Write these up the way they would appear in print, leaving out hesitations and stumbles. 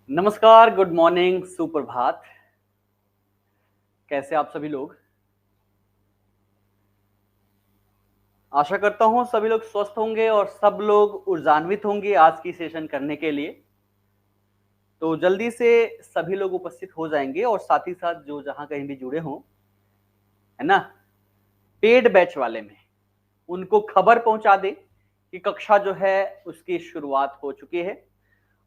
नमस्कार, good morning, सुप्रभात। कैसे आप सभी लोग? आशा करता हूं सभी लोग स्वस्थ होंगे और सब लोग ऊर्जान्वित होंगे आज की सेशन करने के लिए। तो जल्दी से सभी लोग उपस्थित हो जाएंगे और साथ ही साथ जो जहां कहीं भी जुड़े हों, है ना, पेड बैच वाले में उनको खबर पहुंचा दें कि कक्षा जो है उसकी शुरुआत हो चुकी है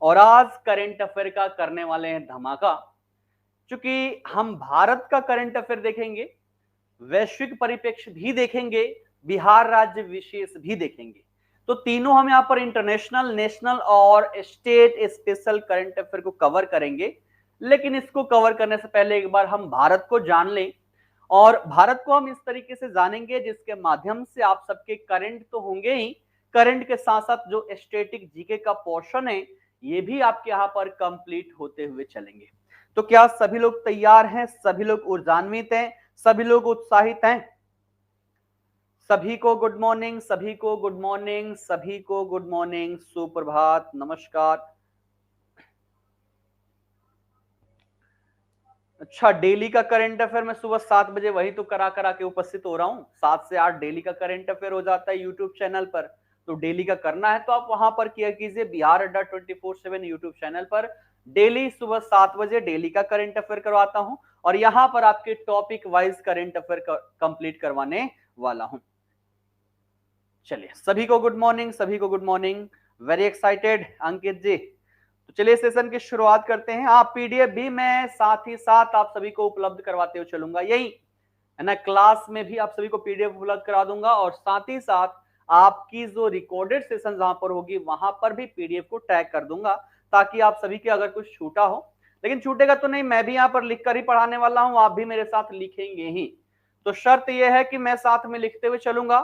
और आज करंट अफेयर का करने वाले हैं धमाका। चूंकि हम भारत का करंट अफेयर देखेंगे, वैश्विक परिप्रेक्ष्य भी देखेंगे, बिहार राज्य विशेष भी देखेंगे। तो तीनों हम यहाँ पर इंटरनेशनल, नेशनल और स्टेट स्पेशल करंट अफेयर को कवर करेंगे। लेकिन इसको कवर करने से पहले एक बार हम भारत को जान लें और भारत को हम इस तरीके से जानेंगे जिसके माध्यम से आप सबके करंट तो होंगे ही, करंट के साथ साथ जो स्टैटिक जीके का पोर्शन है ये भी आपके यहाँ पर कंप्लीट होते हुए चलेंगे। तो क्या सभी लोग तैयार हैं? सभी लोग ऊर्जान्वित हैं? सभी लोग उत्साहित हैं? सभी को गुड मॉर्निंग, सभी को गुड मॉर्निंग, सभी को गुड मॉर्निंग, सुप्रभात, नमस्कार। अच्छा, डेली का करंट अफेयर मैं सुबह 7 बजे वही तो करा करा के उपस्थित हो रहा हूँ। 7 से 8 डेली का करंट अफेयर हो जाता है यूट्यूब चैनल पर। तो डेली का करना है तो आप वहां पर किया कीजिए, बिहार अड्डा 24/7 यूट्यूब चैनल पर डेली सुबह 7 बजे डेली का करंट अफेयर करवाता हूँ और यहाँ पर आपके topic wise current affair complete करवाने वाला हूँ। चलिए, सभी को गुड मॉर्निंग, सभी को गुड मॉर्निंग। वेरी एक्साइटेड अंकित जी। तो चलिए सेशन की शुरुआत करते हैं। आप पीडीएफ भी मैं साथ ही साथ आप सभी को उपलब्ध करवाते हुए चलूंगा, यही है ना, क्लास में भी आप सभी को पीडीएफ उपलब्ध करा दूंगा और साथ ही साथ आपकी जो रिकॉर्डेड सेशन जहां पर होगी वहां पर भी पीडीएफ को टैग कर दूंगा ताकि आप सभी के अगर कुछ छूटा हो, लेकिन छूटेगा तो नहीं, मैं भी यहाँ पर लिख कर ही पढ़ाने वाला हूँ, आप भी मेरे साथ लिखेंगे ही। तो शर्त यह है कि मैं साथ में लिखते हुए चलूंगा,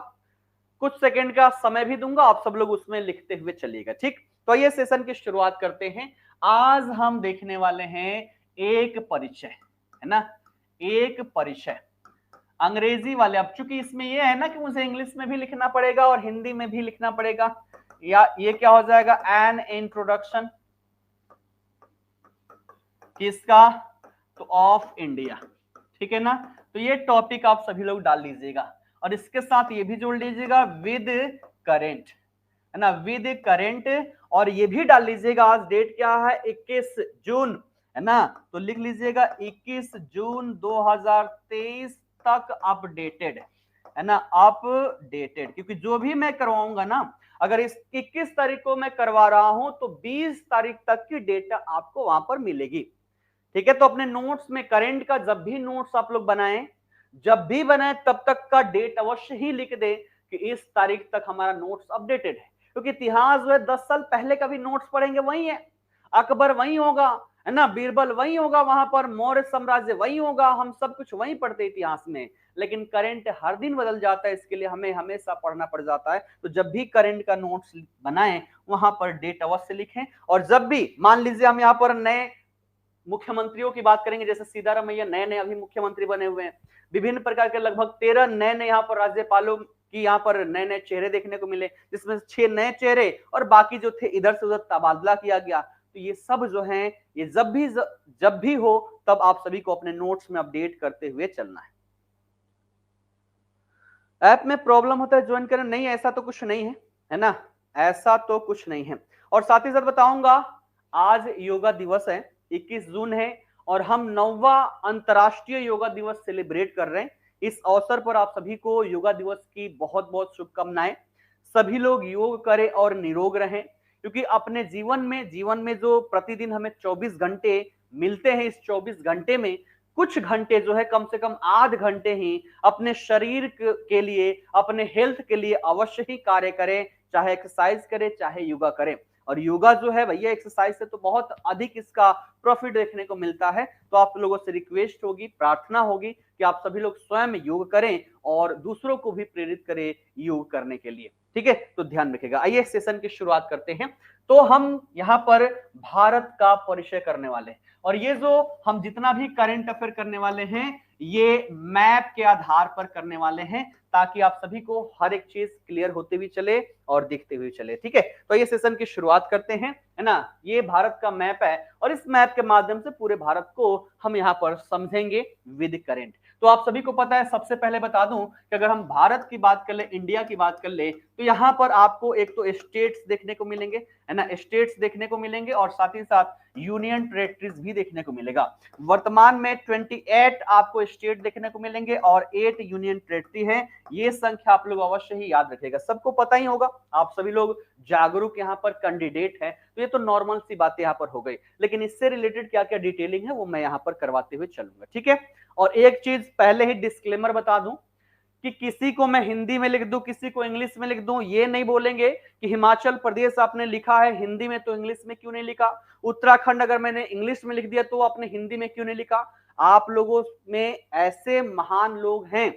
कुछ सेकंड का समय भी दूंगा, आप सब लोग उसमें लिखते हुए चलिएगा, ठीक? तो ये सेशन की शुरुआत करते हैं। आज हम देखने वाले हैं एक परिचय, है ना, एक परिचय अंग्रेजी वाले। अब चूंकि इसमें ये है ना कि मुझे इंग्लिश में भी लिखना पड़ेगा और हिंदी में भी लिखना पड़ेगा, या ये क्या हो जाएगा, एन इंट्रोडक्शन किसका, तो ऑफ इंडिया, ठीक है ना। तो ये टॉपिक आप सभी लोग डाल लीजिएगा और इसके साथ ये भी जोड़ लीजिएगा विद करेंट, है ना, विद करेंट। और ये भी डाल लीजिएगा आज डेट क्या है, 21 जून, है ना। तो लिख लीजिएगा 21 जून 2023 तक अपडेटेड, है ना, अपडेटेड। क्योंकि जो भी मैं करवाऊंगा ना, अगर इस 21 तारीख को मैं करवा रहा हूं तो 20 तारीख तक की डेटा आपको वहां पर मिलेगी, ठीक है। तो अपने नोट्स में करंट का जब भी नोट्स आप लोग बनाएं, जब भी बनाए तब तक का डेट अवश्य ही लिख दे कि इस तारीख तक हमारा नोट्स अपडेटेड है। क्योंकि इतिहास जो है 10 साल पहले का भी नोट्स पढ़ेंगे वही है, अकबर वही होगा, है ना, बीरबल वही होगा, वहां पर मौर्य साम्राज्य वही होगा, हम सब कुछ वही पढ़ते इतिहास में। लेकिन करंट हर दिन बदल जाता है, इसके लिए हमें हमेशा पढ़ना पड़ जाता है। तो जब भी करंट का नोट्स बनाएं वहां पर डेट अवश्य लिखें। और जब भी मान लीजिए हम यहाँ पर नए मुख्यमंत्रियों की बात करेंगे, जैसे सीतारामैया नए नए अभी मुख्यमंत्री बने हुए हैं, विभिन्न प्रकार के लगभग 13 नए नए यहाँ पर राज्यपालों की यहाँ पर नए नए चेहरे देखने को मिले, जिसमें 6 नए चेहरे और बाकी जो थे इधर से उधर तबादला किया गया। तो ये सब जो है, ये जब भी हो तब आप सभी को अपने नोट्स में अपडेट करते हुए चलना है। ऐप में प्रॉब्लम होता है ज्वाइन करना, नहीं ऐसा तो कुछ नहीं है ना, ऐसा तो कुछ नहीं है। और साथ ही साथ बताऊंगा आज योगा दिवस है, 21 जून है और हम 9वां अंतरराष्ट्रीय योगा दिवस सेलिब्रेट कर रहे हैं। इस अवसर पर आप सभी को योगा दिवस की बहुत बहुत शुभकामनाएं। सभी लोग योग करें और निरोग रहें, क्योंकि अपने जीवन में जो प्रतिदिन हमें 24 घंटे मिलते हैं, इस 24 घंटे में कुछ घंटे जो है, कम से कम आध घंटे ही अपने शरीर के लिए, अपने हेल्थ के लिए अवश्य ही कार्य करें, चाहे एक्सरसाइज करें चाहे योगा करें। और योगा जो है भैया एक्सरसाइज से तो बहुत अधिक इसका प्रॉफिट देखने को मिलता है। तो आप लोगों से रिक्वेस्ट होगी, प्रार्थना होगी कि आप सभी लोग स्वयं योग करें और दूसरों को भी प्रेरित करें योग करने के लिए, ठीक है। तो ध्यान रखिएगा। आइए सेशन की शुरुआत करते हैं। तो हम यहाँ पर भारत का परिचय करने वाले हैं और ये जो हम जितना भी करंट अफेयर करने वाले हैं ये मैप के आधार पर करने वाले हैं, ताकि आप सभी को हर एक चीज क्लियर होते हुए चले और दिखते हुए चले। ठीक है, तो ये सेशन की शुरुआत करते हैं, है ना। ये भारत का मैप है और इस मैप के माध्यम से पूरे भारत को हम यहाँ पर समझेंगे विद करेंट। तो आप सभी को पता है, सबसे पहले बता दूं कि अगर हम भारत की बात कर ले, इंडिया की बात कर ले, तो यहाँ पर आपको एक तो स्टेट्स देखने को मिलेंगे, है ना, स्टेट्स देखने को मिलेंगे और साथ ही साथ यूनियन टेरिटरीज भी देखने को मिलेगा। वर्तमान में 28 आपको स्टेट देखने को मिलेंगे और 8 यूनियन टेरिटरी है। ये संख्या आप लोग अवश्य ही याद रखिएगा, सबको पता ही होगा, आप सभी लोग जागरूक यहाँ पर कैंडिडेट है, तो ये तो नॉर्मल सी बातें यहाँ पर हो गई, लेकिन इससे रिलेटेड क्या क्या डिटेलिंग है वो मैं यहाँ पर करवाते हुए चलूंगा। ठीक है, और एक चीज पहले ही डिस्क्लेमर बता दूं कि किसी को मैं हिंदी में लिख दूं, किसी को इंग्लिश में लिख दूं, ये नहीं बोलेंगे कि हिमाचल प्रदेश आपने लिखा है हिंदी में तो इंग्लिश में क्यों नहीं लिखा, उत्तराखंड अगर मैंने इंग्लिश में लिख दिया तो आपने हिंदी में क्यों नहीं लिखा। आप लोगों में ऐसे महान लोग हैं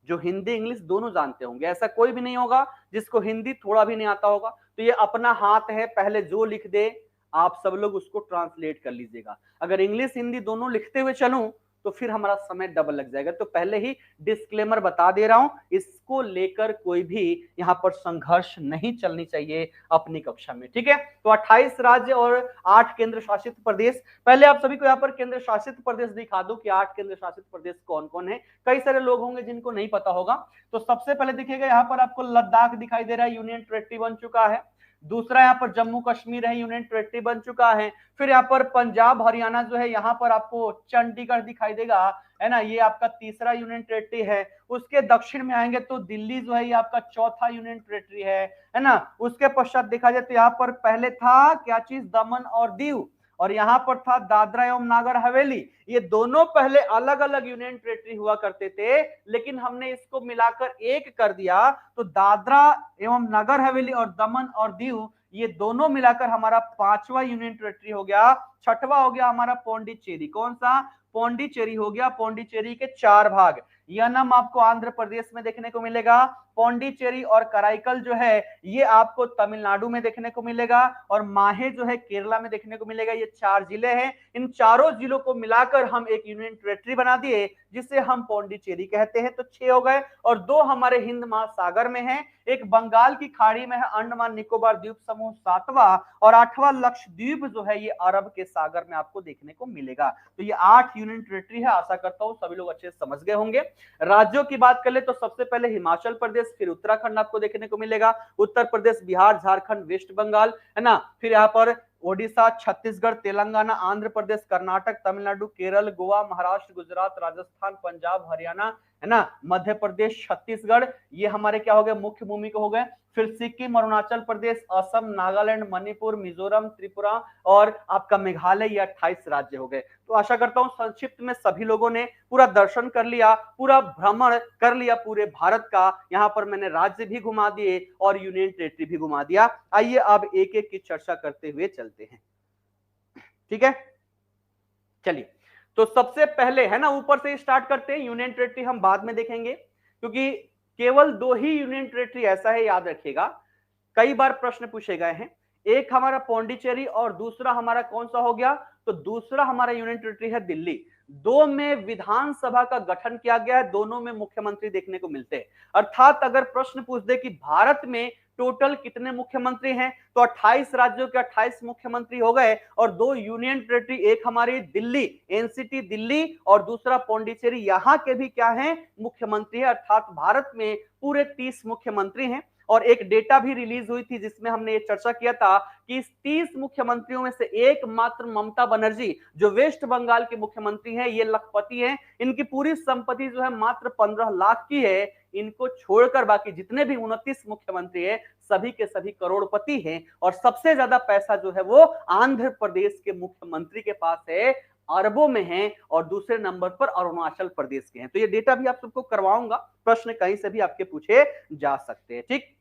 जो हिंदी इंग्लिश दोनों जानते होंगे, ऐसा कोई भी नहीं होगा जिसको हिंदी थोड़ा भी नहीं आता होगा। तो ये अपना हाथ है, पहले जो लिख दे आप सब लोग उसको ट्रांसलेट कर लीजिएगा। अगर इंग्लिश हिंदी दोनों लिखते हुए चलूं तो फिर हमारा समय डबल लग जाएगा। तो पहले ही डिस्क्लेमर बता दे रहा हूं, इसको लेकर कोई भी यहां पर संघर्ष नहीं चलनी चाहिए अपनी कक्षा में। ठीक है, तो 28 राज्य और 8 केंद्र शासित प्रदेश। पहले आप सभी को यहाँ पर केंद्र शासित प्रदेश दिखा दो कि 8 केंद्र शासित प्रदेश कौन कौन है। कई सारे लोग होंगे जिनको नहीं पता होगा। तो सबसे पहले देखिएगा यहाँ पर आपको लद्दाख दिखाई दे रहा है, यूनियन टेरिटरी बन चुका है। दूसरा यहाँ पर जम्मू कश्मीर है, यूनियन टेरिटरी बन चुका है। फिर यहाँ पर पंजाब हरियाणा जो है, यहाँ पर आपको चंडीगढ़ दिखाई देगा, है ना, ये आपका तीसरा यूनियन टेरिटरी है। उसके दक्षिण में आएंगे तो दिल्ली जो है ये आपका चौथा यूनियन टेरिटरी है ना। उसके पश्चात देखा जाए तो यहाँ पर पहले था क्या चीज, दमन और दीव, और यहाँ पर था दादरा एवं नागर हवेली। ये दोनों पहले अलग अलग यूनियन टेरिटरी हुआ करते थे, लेकिन हमने इसको मिलाकर एक कर दिया। तो दादरा एवं नगर हवेली और दमन और दीव ये दोनों मिलाकर हमारा 5वां यूनियन टेरिटरी हो गया। छठवां हो गया हमारा पौंडीचेरी। कौन सा, पौंडीचेरी हो गया। पौंडीचेरी के 4 भाग, यह नाम आपको आंध्र प्रदेश में देखने को मिलेगा। पौंडीचेरी और कराईकल जो है ये आपको तमिलनाडु में देखने को मिलेगा, और माहे जो है केरला में देखने को मिलेगा। ये 4 जिले हैं। इन चारों जिलों को मिलाकर हम एक यूनियन टेरिटरी बना दिए जिसे हम पौंडीचेरी कहते हैं। तो 6 हो गए, और 2 हमारे हिंद महासागर में हैं, एक बंगाल की खाड़ी में है अंडमान निकोबार द्वीप समूह 7वां, और 8वां लक्षद्वीप जो है ये अरब के सागर में आपको देखने को मिलेगा। तो ये 8 यूनियन टेरिटरी है। आशा करता हूं सभी लोग अच्छे से समझ गए होंगे। राज्यों की बात कर ले तो सबसे पहले हिमाचल प्रदेश, फिर उत्तराखंड आपको देखने को मिलेगा, उत्तर प्रदेश, बिहार, झारखंड, वेस्ट बंगाल, है ना। फिर यहाँ पर ओडिशा, छत्तीसगढ़, तेलंगाना, आंध्र प्रदेश, कर्नाटक, तमिलनाडु, केरल, गोवा, महाराष्ट्र, गुजरात, राजस्थान, पंजाब, हरियाणा, है ना, मध्य प्रदेश, छत्तीसगढ़, ये हमारे क्या हो गए, मुख्य भूमि को हो गए। फिर सिक्किम, अरुणाचल प्रदेश, असम, नागालैंड, मणिपुर, मिजोरम, त्रिपुरा और आपका मेघालय, ये 28 राज्य हो गए। तो आशा करता हूं संक्षिप्त में सभी लोगों ने पूरा दर्शन कर लिया, पूरा भ्रमण कर लिया पूरे भारत का। यहां पर मैंने राज्य भी घुमा दिए और यूनियन टेरिटरी भी घुमा दिया। आइए अब एक एक की चर्चा करते हुए चलते हैं। ठीक है, चलिए, तो सबसे पहले, है ना, ऊपर से स्टार्ट करते हैं। यूनियन टेरिटरी हम बाद में देखेंगे, क्योंकि केवल 2 ही यूनियन टेरिटरी ऐसा है, याद रखिएगा, कई बार प्रश्न पूछे गए हैं। एक हमारा पौंडीचेरी और दूसरा हमारा कौन सा हो गया, तो दूसरा हमारा यूनियन टेरिटरी है दिल्ली। 2 में विधानसभा का गठन किया गया है, दोनों में मुख्यमंत्री देखने को मिलते हैं। अर्थात अगर प्रश्न पूछ दे कि भारत में टोटल कितने मुख्यमंत्री हैं, तो 28 राज्यों के 28 मुख्यमंत्री हो गए, और 2 यूनियन टेरिटरी, एक हमारी दिल्ली, एनसीटी दिल्ली, और दूसरा पौंडीचेरी, यहां के भी क्या हैं, मुख्यमंत्री है। अर्थात भारत में पूरे 30 मुख्यमंत्री हैं। और एक डेटा भी रिलीज हुई थी जिसमें हमने ये चर्चा किया था कि इस 30 मुख्यमंत्रियों में से एकमात्र ममता बनर्जी, जो वेस्ट बंगाल के मुख्यमंत्री हैं, ये लखपति हैं। इनकी पूरी संपत्ति जो है मात्र 15 लाख की है। इनको छोड़कर बाकी जितने भी 29 मुख्यमंत्री हैं, सभी के सभी करोड़पति हैं। और सबसे ज्यादा पैसा जो है वो आंध्र प्रदेश के मुख्यमंत्री के पास है, अरबों में हैं, और दूसरे नंबर पर अरुणाचल प्रदेश के हैं। तो ये डेटा भी आप सबको करवाऊंगा, प्रश्न कहीं से भी आपके पूछे जा सकते हैं। ठीक,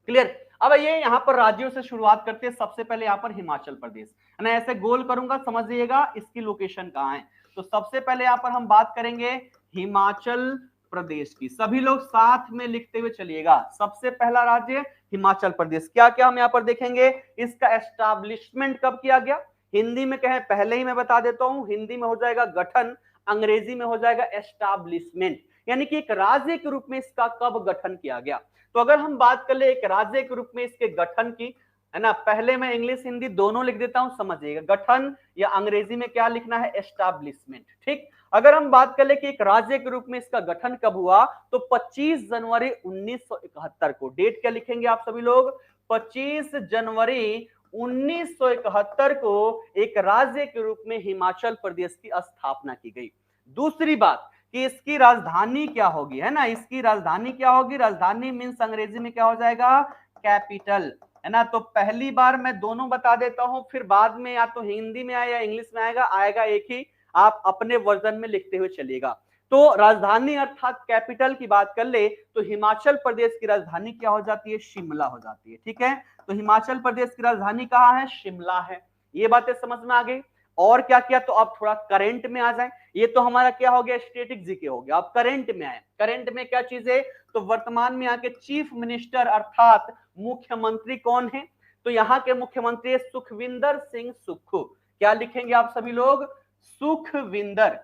क्लियर। अब ये यहां पर राज्यों से शुरुआत करते हैं। सबसे पहले यहां पर हिमाचल प्रदेश, है ना, ऐसे गोल करूंगा, समझ लीजिएगा इसकी लोकेशन कहां है। तो सबसे पहले यहां पर हम बात करेंगे हिमाचल प्रदेश की। सभी लोग साथ में लिखते हुए चलिएगा। सबसे पहला राज्य हिमाचल प्रदेश। क्या क्या हम यहां पर देखेंगे, इसका एस्टैब्लिशमेंट कब किया गया, हिंदी में कहें, पहले ही मैं बता देता हूं, हिंदी में हो जाएगा गठन अंग्रेजी में हो जाएगा एस्टैब्लिशमेंट, यानी कि एक राज्य के रूप में इसका कब गठन किया गया। तो अगर हम बात कर ले एक राज्य के रूप में इसके गठन की, है ना, पहले मैं इंग्लिश हिंदी दोनों लिख देता हूं, समझिएगा, गठन या अंग्रेजी में क्या लिखना है, एस्टैब्लिशमेंट। ठीक, अगर हम बात कर ले कि एक राज्य के रूप में इसका गठन कब हुआ, तो 25 जनवरी 1971 को, डेट क्या लिखेंगे आप सभी लोग, 25 जनवरी 1971 को एक राज्य के रूप में हिमाचल प्रदेश की स्थापना की गई। दूसरी बात कि इसकी राजधानी क्या होगी, है ना, इसकी राजधानी क्या होगी, राजधानी मींस अंग्रेजी में क्या हो जाएगा, कैपिटल, है ना। तो पहली बार मैं दोनों बता देता हूं, फिर बाद में या तो हिंदी में आया या इंग्लिश में आएगा एक ही, आप अपने वर्जन में लिखते हुए चलिएगा। तो राजधानी अर्थात कैपिटल की बात कर ले तो हिमाचल प्रदेश की राजधानी क्या हो जाती है, शिमला हो जाती है। ठीक है, तो हिमाचल प्रदेश की राजधानी कहाँ है, शिमला है। ये बातें समझ में आ गई। और क्या किया, तो अब थोड़ा करंट में आ जाए। ये तो हमारा क्या हो गया, स्टैटिक जीके हो गया। अब करंट में आए, करंट में क्या चीज है, तो वर्तमान में यहाँ के चीफ मिनिस्टर अर्थात मुख्यमंत्री कौन है, तो यहाँ के मुख्यमंत्री सुखविंदर सिंह सुक्खू। क्या लिखेंगे आप सभी लोग, सुखविंदर,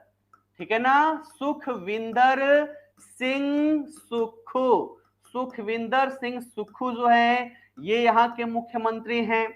ठीक है ना, सुखविंदर सिंह सुक्खू। सुखविंदर सिंह सुक्खू जो है ये यहाँ के मुख्यमंत्री हैं।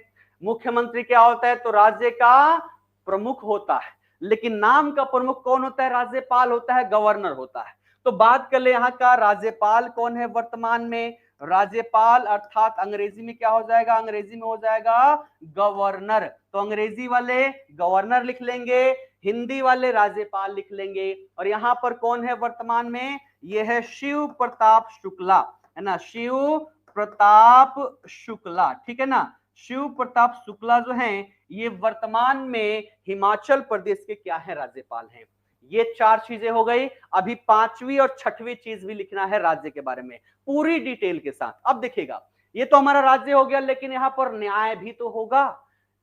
मुख्यमंत्री क्या होता है, तो राज्य का प्रमुख होता है, लेकिन नाम का प्रमुख कौन होता है, राज्यपाल होता है, गवर्नर होता है। तो बात कर ले यहाँ का राज्यपाल कौन है वर्तमान में, राज्यपाल अर्थात अंग्रेजी में क्या हो जाएगा, अंग्रेजी में हो जाएगा गवर्नर। तो अंग्रेजी वाले गवर्नर लिख लेंगे, हिंदी वाले राज्यपाल लिख लेंगे। और यहाँ पर कौन है वर्तमान में, ये है शिव प्रताप शुक्ला, है ना, शिव प्रताप शुक्ला। ठीक है ना, शिव प्रताप शुक्ला जो हैं ये वर्तमान में हिमाचल प्रदेश के क्या है, राज्यपाल हैं। ये चार चीजें हो गई। अभी पांचवी और छठवीं चीज भी लिखना है राज्य के बारे में पूरी डिटेल के साथ। अब देखिएगा, ये तो हमारा राज्य हो गया, लेकिन यहां पर न्याय भी तो होगा।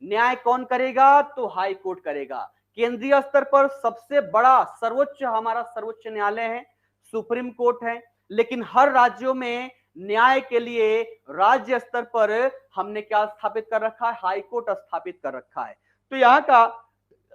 न्याय कौन करेगा, तो हाई कोर्ट करेगा। केंद्रीय स्तर पर सबसे बड़ा सर्वोच्च हमारा सर्वोच्च न्यायालय है, सुप्रीम कोर्ट है। लेकिन हर राज्यों में न्याय के लिए राज्य स्तर पर हमने क्या स्थापित कर रखा है, हाई कोर्ट स्थापित कर रखा है। तो यहाँ का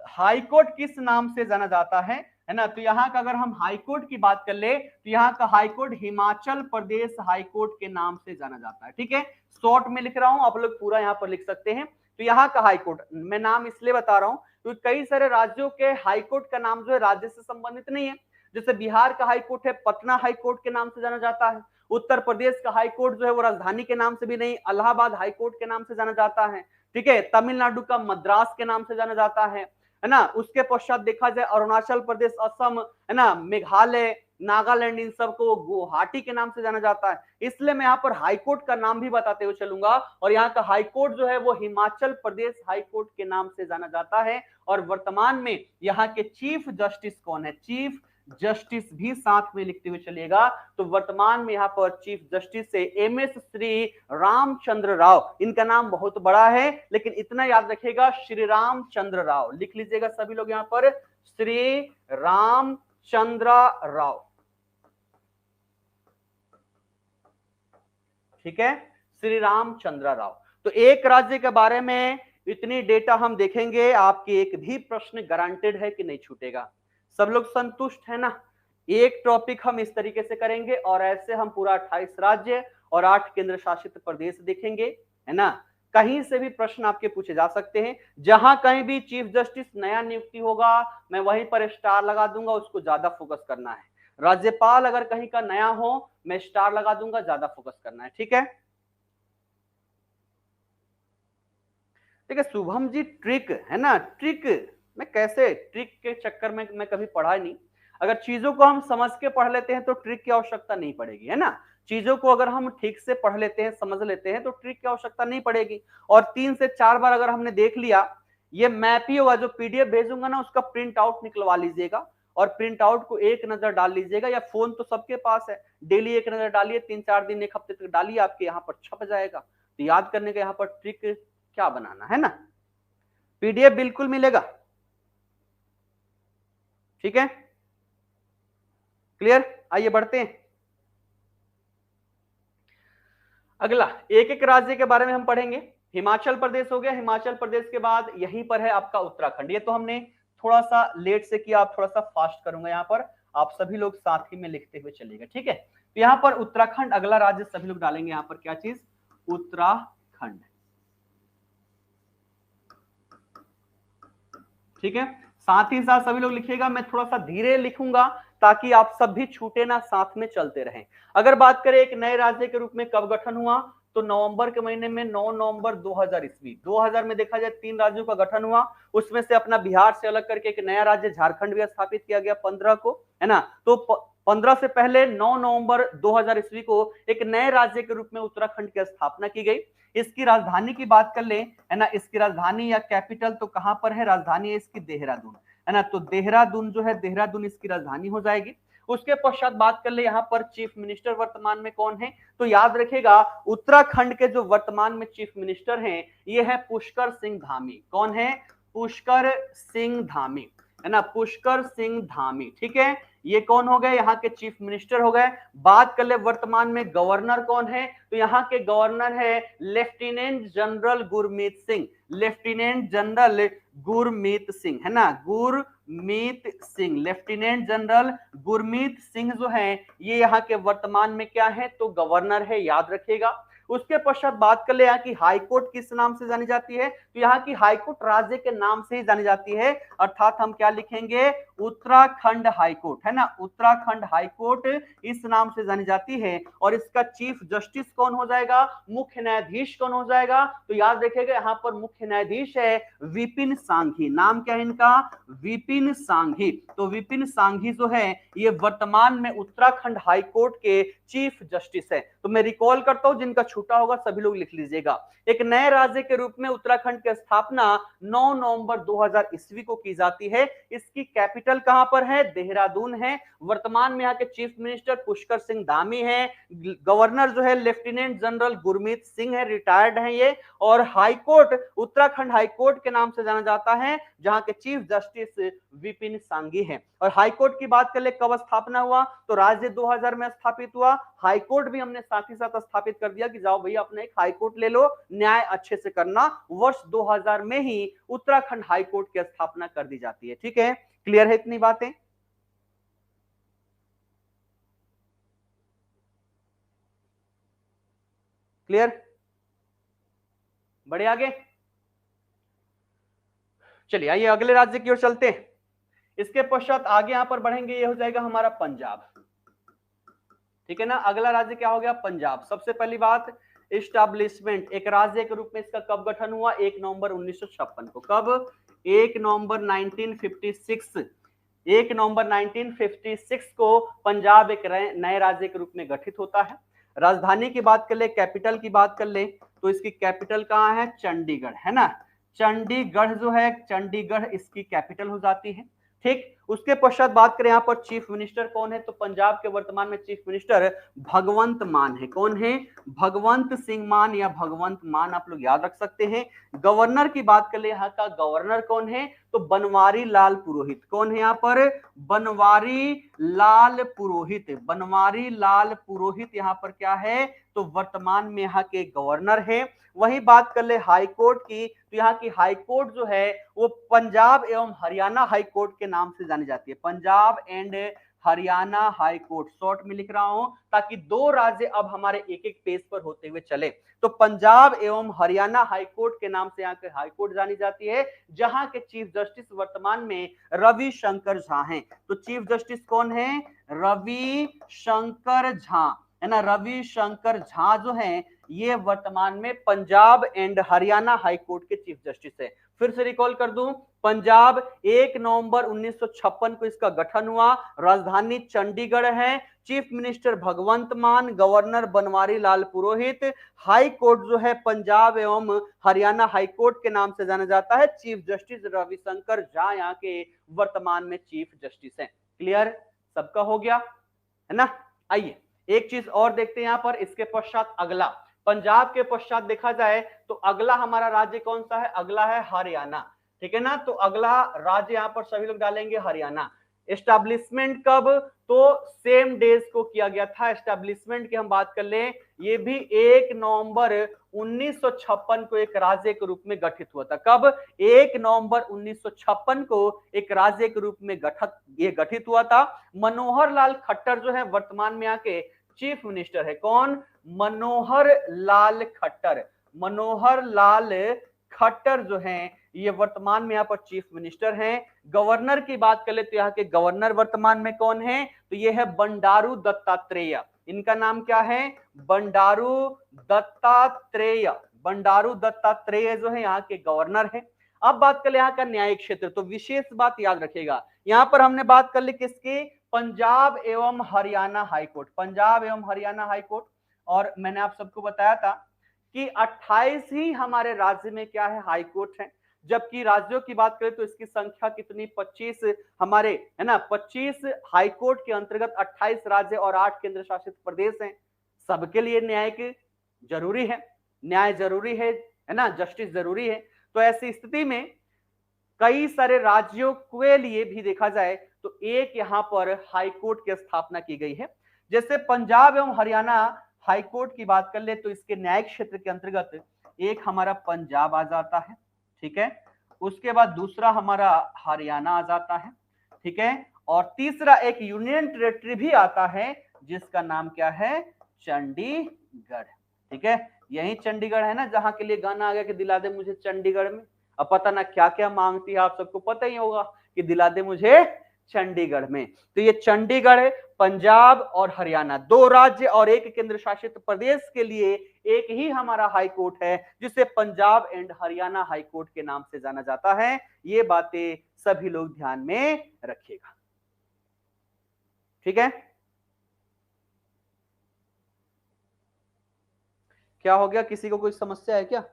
हाई कोर्ट किस नाम से जाना जाता है ना, तो यहाँ का अगर हम हाई कोर्ट की बात कर ले तो यहाँ का high court Himachal Pradesh high court के नाम से जाना जाता है। ठीक है, शॉर्ट में लिख रहा हूं, आप लोग पूरा यहाँ पर लिख सकते हैं। तो यहाँ का हाई कोर्ट मैं नाम इसलिए बता रहा हूं क्योंकि कई सारे राज्यों के हाई कोर्ट का नाम जो है राज्य से संबंधित नहीं है। जैसे बिहार का हाई कोर्ट है पटना हाई कोर्ट के नाम से जाना जाता है। उत्तर प्रदेश का हाई कोर्ट जो है वो राजधानी के नाम से भी नहीं, इलाहाबाद हाई कोर्ट के नाम से जाना जाता है। ठीक है, तमिलनाडु का मद्रास के नाम से जाना जाता है ना। उसके पश्चात देखा जाए अरुणाचल प्रदेश, असम, है ना, मेघालय, नागालैंड, इन सबको गुवाहाटी के नाम से जाना जाता है। इसलिए मैं यहाँ पर हाई कोर्ट का नाम भी बताते हुए चलूंगा। और यहाँ का हाई कोर्ट जो है वो हिमाचल प्रदेश हाई कोर्ट के नाम से जाना जाता है। और वर्तमान में यहाँ के चीफ जस्टिस कौन है, चीफ जस्टिस भी साथ में लिखते हुए चलिएगा। तो वर्तमान में यहाँ पर चीफ जस्टिस से एमएस श्री रामचंद्र राव, इनका नाम बहुत बड़ा है लेकिन इतना याद रखिएगा श्री रामचंद्र राव लिख लीजिएगा सभी लोग यहाँ पर, श्री रामचंद्र राव। ठीक है, श्री रामचंद्र राव। तो एक राज्य के बारे में इतनी डेटा हम देखेंगे, आपके एक भी प्रश्न गारंटेड है कि नहीं छूटेगा। सब लोग संतुष्ट है ना। एक टॉपिक हम इस तरीके से करेंगे और ऐसे हम पूरा 28 राज्य और 8 केंद्र शासित प्रदेश देखेंगे, है ना। कहीं से भी प्रश्न आपके पूछे जा सकते हैं। जहां कहीं भी चीफ जस्टिस नया नियुक्ति होगा मैं वहीं पर स्टार लगा दूंगा, उसको ज्यादा फोकस करना है। राज्यपाल अगर कहीं का नया हो मैं स्टार लगा दूंगा, ज्यादा फोकस करना है। ठीक है, ठीक है शुभम जी, ट्रिक है ना, ट्रिक मैं कैसे, ट्रिक के चक्कर में मैं कभी पढ़ा नहीं। अगर चीजों को हम समझ के पढ़ लेते हैं तो ट्रिक की आवश्यकता नहीं पड़ेगी, है ना। चीजों को अगर हम ठीक से पढ़ लेते हैं, समझ लेते हैं तो ट्रिक की आवश्यकता नहीं पड़ेगी। और 3 से 4 बार अगर हमने देख लिया, ये मैप ही होगा। जो पीडीएफ भेजूंगा ना उसका प्रिंट आउट निकलवा लीजिएगा और प्रिंट आउट को एक नजर डाल लीजिएगा, या फोन तो सबके पास है, डेली एक नजर डालिए, 3-4 दिन 1 हफ्ते तक डालिए, आपके यहाँ पर छप जाएगा। तो याद करने का यहाँ पर ट्रिक क्या बनाना है ना, पीडीएफ बिल्कुल मिलेगा। ठीक है, क्लियर। आइए बढ़ते हैं अगला, एक एक राज्य के बारे में हम पढ़ेंगे। हिमाचल प्रदेश हो गया, हिमाचल प्रदेश के बाद यहीं पर है आपका उत्तराखंड। ये तो हमने थोड़ा सा लेट से किया, आप थोड़ा सा फास्ट करूंगा यहाँ पर, आप सभी लोग साथ ही में लिखते हुए चलेगा, ठीक है। तो यहाँ पर उत्तराखंड अगला राज्य सभी लोग डालेंगे यहाँ पर क्या चीज, उत्तराखंड, ठीक है। साथ ही साथ सभी लोग लिखिएगा, मैं थोड़ा सा धीरे लिखूंगा ताकि आप सब भी छूटे ना, साथ में चलते रहें। अगर बात करें एक नए राज्य के रूप में कब गठन हुआ, तो नवंबर के महीने में 9 नवंबर 2000 ईस्वी। 2000 में देखा जाए 3 राज्यों का गठन हुआ, उसमें से अपना बिहार से अलग करके एक नया राज्य झारखंड भी स्थापित किया गया 15 को, है ना। तो 15 से पहले 9 नवंबर 2000 ईस्वी को एक नए राज्य के रूप में उत्तराखंड की स्थापना की गई। इसकी राजधानी की बात कर ले, है ना, इसकी राजधानी या कैपिटल तो कहां पर है, राजधानी है इसकी देहरादून, है ना। तो देहरादून जो है, देहरादून इसकी राजधानी हो जाएगी। उसके पश्चात बात कर ले यहाँ पर चीफ मिनिस्टर वर्तमान में कौन है, तो याद रखेगा उत्तराखंड के जो वर्तमान में चीफ मिनिस्टर हैं ये है पुष्कर सिंह धामी। कौन है, पुष्कर सिंह धामी, है ना, पुष्कर सिंह धामी, ठीक है। ये कौन हो गए, यहाँ के चीफ मिनिस्टर हो गए। बात कर ले वर्तमान में गवर्नर कौन है, तो यहाँ के गवर्नर है lieutenant general Gurmeet Singh, lieutenant general Gurmeet Singh, है ना, गुरमीत सिंह, लेफ्टिनेंट जनरल गुरमीत सिंह जो है ये यहाँ के वर्तमान में क्या है, तो गवर्नर है, याद रखिएगा। उसके पश्चात बात कर ले यहाँ की हाईकोर्ट किस नाम से जानी जाती है, तो यहाँ की हाईकोर्ट राज्य के नाम से ही जानी जाती है, अर्थात हम क्या लिखेंगे, उत्तराखंड हाईकोर्ट, है ना, उत्तराखंड हाईकोर्ट इस नाम से जानी जाती है। और इसका चीफ जस्टिस कौन हो जाएगा, मुख्य न्यायाधीश कौन हो जाएगा, तो याद रखिएगा यहाँ पर मुख्य न्यायाधीश है विपिन सांघी। नाम क्या है इनका, विपिन सांघी। तो विपिन सांघी जो है ये वर्तमान में उत्तराखंड हाईकोर्ट के चीफ जस्टिस है। तो मैं रिकॉल करता हूं, जिनका छूटा होगा सभी लोग लिख लीजिएगा। एक नए राज्य के रूप में उत्तराखंड की स्थापना 9 नवंबर 2000 ईस्वी को की जाती है। इसकी कैपिटल कहां पर है, देहरादून है। वर्तमान में यहाँ के चीफ मिनिस्टर पुष्कर सिंह धामी है, गवर्नर जो है लेफ्टिनेंट जनरल गुरमीत सिंह है, रिटायर्ड है ये। और हाईकोर्ट उत्तराखंड हाईकोर्ट के नाम से जाना जाता है, जहां के चीफ जस्टिस विपिन सांघी है। और हाईकोर्ट की बात कर ले कब स्थापना हुआ, तो राज्य 2000 में स्थापित हुआ। हाईकोर्ट भी हमने साथ ही साथ स्थापित कर दिया कि जाओ भैया अपना एक हाईकोर्ट ले लो, न्याय अच्छे से करना। वर्ष 2000 में ही उत्तराखंड हाईकोर्ट की स्थापना कर दी जाती है, ठीक है। क्लियर है इतनी बातें, क्लियर, बढ़े आगे। चलिए आइए अगले राज्य की ओर चलते हैं। इसके पश्चात आगे यहां पर बढ़ेंगे, ये हो जाएगा हमारा पंजाब, ठीक है ना। अगला राज्य क्या हो गया, पंजाब। सबसे पहली बात इस्टेब्लिशमेंट, एक राज्य के रूप में इसका कब गठन हुआ, 1 नवंबर 1956 को। कब, 1 नवंबर 1956, 1 नवंबर 1956 को पंजाब एक नए राज्य के रूप में गठित होता है। राजधानी की बात कर ले, कैपिटल की बात कर ले, तो इसकी कैपिटल कहां है, चंडीगढ़, है ना। चंडीगढ़ जो है, चंडीगढ़ इसकी कैपिटल हो जाती है, ठीक। उसके पश्चात बात करें यहाँ पर चीफ मिनिस्टर कौन है, तो पंजाब के वर्तमान में चीफ मिनिस्टर भगवंत मान है। कौन है, भगवंत सिंह मान या भगवंत मान, आप लोग याद रख सकते हैं। गवर्नर की बात कर ले, यहाँ का गवर्नर कौन है, तो बनवारी लाल पुरोहित। कौन है यहाँ पर, बनवारी लाल पुरोहित, बनवारी लाल पुरोहित यहाँ पर क्या है, तो वर्तमान में यहाँ के गवर्नर है। वही बात कर ले हाईकोर्ट की, तो यहाँ की हाईकोर्ट जो है वो पंजाब एवं हरियाणा हाईकोर्ट के नाम से जानी जाती है, Punjab and Haryana high court, short में लिख रहा हूं ताकि दो राज्य अब हमारे एक एक पेज पर होते हुए चले। तो पंजाब एवं हरियाणा हाईकोर्ट के नाम से यहाँ के हाईकोर्ट जानी जाती है, जहां के चीफ जस्टिस वर्तमान में रवि शंकर झा हैं। तो चीफ जस्टिस कौन है, रवि शंकर झा, है ना, रवि शंकर झा जो है ये वर्तमान में पंजाब एंड हरियाणा हाईकोर्ट के चीफ जस्टिस है। फिर से रिकॉल कर दूं, पंजाब 1 नवंबर 1956 को इसका गठन हुआ, राजधानी चंडीगढ़ है, चीफ मिनिस्टर भगवंत मान, गवर्नर बनवारी लाल पुरोहित, हाई कोर्ट जो है पंजाब एवं हरियाणा हाई कोर्ट के नाम से जाना जाता है, चीफ जस्टिस रविशंकर झा यहाँ के वर्तमान में चीफ जस्टिस हैं। क्लियर, सबका हो गया, है ना। आइए एक चीज और देखते हैं यहाँ पर। इसके पश्चात अगला, पंजाब के पश्चात देखा जाए तो अगला हमारा राज्य कौन सा है, अगला है हरियाणा, ठीक है ना। तो अगला राज्य यहाँ पर सभी लोग डालेंगे हरियाणा। एस्टैब्लिशमेंट कब, तो सेम डेज को किया गया था। एस्टैब्लिशमेंट की हम बात कर लें, ये भी 1 नवंबर 1956 को एक राज्य के रूप में गठित हुआ था। कब, 1 नवंबर 1956 को एक राज्य के रूप में गठित हुआ था। मनोहर लाल खट्टर जो है वर्तमान में यहाँ के चीफ मिनिस्टर है। कौन, मनोहर लाल खट्टर। मनोहर लाल खट्टर जो हैं ये वर्तमान में यहाँ पर चीफ मिनिस्टर हैं। गवर्नर की बात कर ले तो यहाँ के गवर्नर वर्तमान में कौन है, तो ये है बंडारू दत्तात्रेय। इनका नाम क्या है, बंडारू दत्तात्रेय। बंडारू दत्तात्रेय जो है यहाँ के गवर्नर है। अब बात कर ले यहाँ का न्यायिक क्षेत्र, तो विशेष बात याद रखेगा, यहाँ पर हमने बात कर ली किसकी, पंजाब एवं हरियाणा हाईकोर्ट। पंजाब एवं हरियाणा हाईकोर्ट। और मैंने आप सबको बताया था कि 28 ही हमारे राज्य में क्या है, हाईकोर्ट है। जबकि राज्यों की बात करें तो इसकी संख्या कितनी, 25 हमारे, है ना, 25 हाईकोर्ट के अंतर्गत 28 राज्य और 8 केंद्र शासित प्रदेश हैं। सबके लिए न्यायिक जरूरी है, न्याय जरूरी है ना, जस्टिस जरूरी है। तो ऐसी स्थिति में कई सारे राज्यों के लिए भी देखा जाए तो एक यहाँ पर हाईकोर्ट की स्थापना की गई है। जैसे पंजाब एवं हरियाणा हाईकोर्ट की बात कर ले तो इसके न्यायिक क्षेत्र के अंतर्गत एक हमारा पंजाब आ जाता है, ठीक है, उसके बाद दूसरा हमारा हरियाणा आ जाता है, ठीक है, और तीसरा एक यूनियन टेरिटरी भी आता है जिसका नाम क्या है, चंडीगढ़, ठीक है। यही चंडीगढ़ है ना जहां के लिए गाना आ गया कि दिला दे मुझे चंडीगढ़ में। अब पता ना क्या क्या मांगती है, आप सबको पता ही होगा कि दिला दे मुझे चंडीगढ़ में। तो ये चंडीगढ़ है, पंजाब और हरियाणा, 2 राज्य और 1 केंद्र शासित प्रदेश के लिए एक ही हमारा हाई कोर्ट है जिसे Punjab and Haryana high court के नाम से जाना जाता है। ये बातें सभी लोग ध्यान में रखिएगा, ठीक है। क्या हो गया, किसी को कोई समस्या है क्या?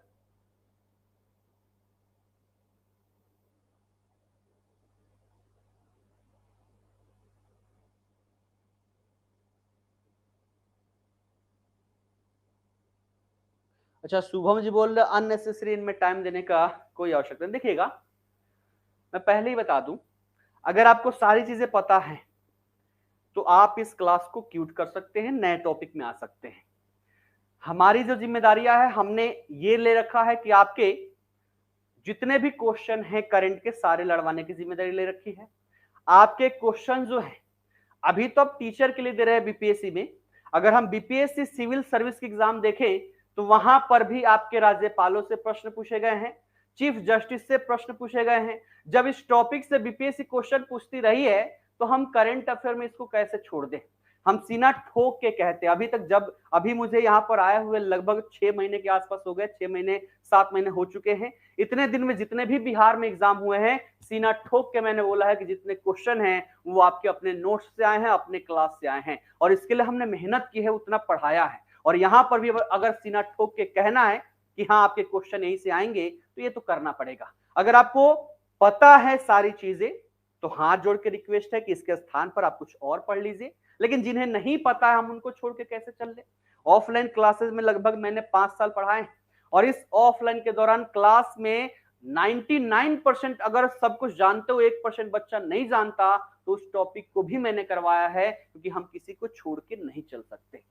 अच्छा, शुभम जी बोल रहे अननेसेसरी इनमें टाइम देने का कोई आवश्यकता नहीं। देखिएगा, मैं पहले ही बता दूं, अगर आपको सारी चीजें पता है तो आप इस क्लास को क्यूट कर सकते हैं, नए टॉपिक में आ सकते हैं। हमारी जो जिम्मेदारियां है, हमने ये ले रखा है कि आपके जितने भी क्वेश्चन हैं करंट के सारे लड़वाने की जिम्मेदारी ले रखी है। आपके क्वेश्चन जो है अभी तो आप टीचर के लिए दे रहे हैं बीपीएससी में, अगर हम बीपीएससी सिविल सर्विस की एग्जाम देखें तो वहां पर भी आपके राज्यपालों से प्रश्न पूछे गए हैं, चीफ जस्टिस से प्रश्न पूछे गए हैं। जब इस टॉपिक से बीपीएससी क्वेश्चन पूछती रही है तो हम करंट अफेयर में इसको कैसे छोड़ दें। हम सीना ठोक के कहते हैं, अभी तक जब अभी मुझे यहाँ पर आए हुए लगभग 6 महीने के आसपास हो गए, 6 महीने 7 महीने हो चुके हैं। इतने दिन में जितने भी बिहार में एग्जाम हुए हैं, सीना ठोक के मैंने बोला है कि जितने क्वेश्चन हैं वो आपके अपने नोट्स से आए हैं, अपने क्लास से आए हैं, और इसके लिए हमने मेहनत की है, उतना पढ़ाया है। और यहाँ पर भी अगर सीना ठोक के कहना है कि हाँ आपके क्वेश्चन यहीं से आएंगे तो ये तो करना पड़ेगा। अगर आपको पता है सारी चीजें तो हाथ जोड़ के रिक्वेस्ट है कि इसके स्थान पर आप कुछ और पढ़ लीजिए, लेकिन जिन्हें नहीं पता है हम उनको छोड़ के कैसे चल ले। ऑफलाइन क्लासेस में लगभग मैंने 5 साल पढ़ाए और इस ऑफलाइन के दौरान क्लास में 99% अगर सब कुछ जानते हो 1% बच्चा नहीं जानता तो उस टॉपिक को भी मैंने करवाया है, क्योंकि हम किसी को छोड़ के नहीं चल सकते,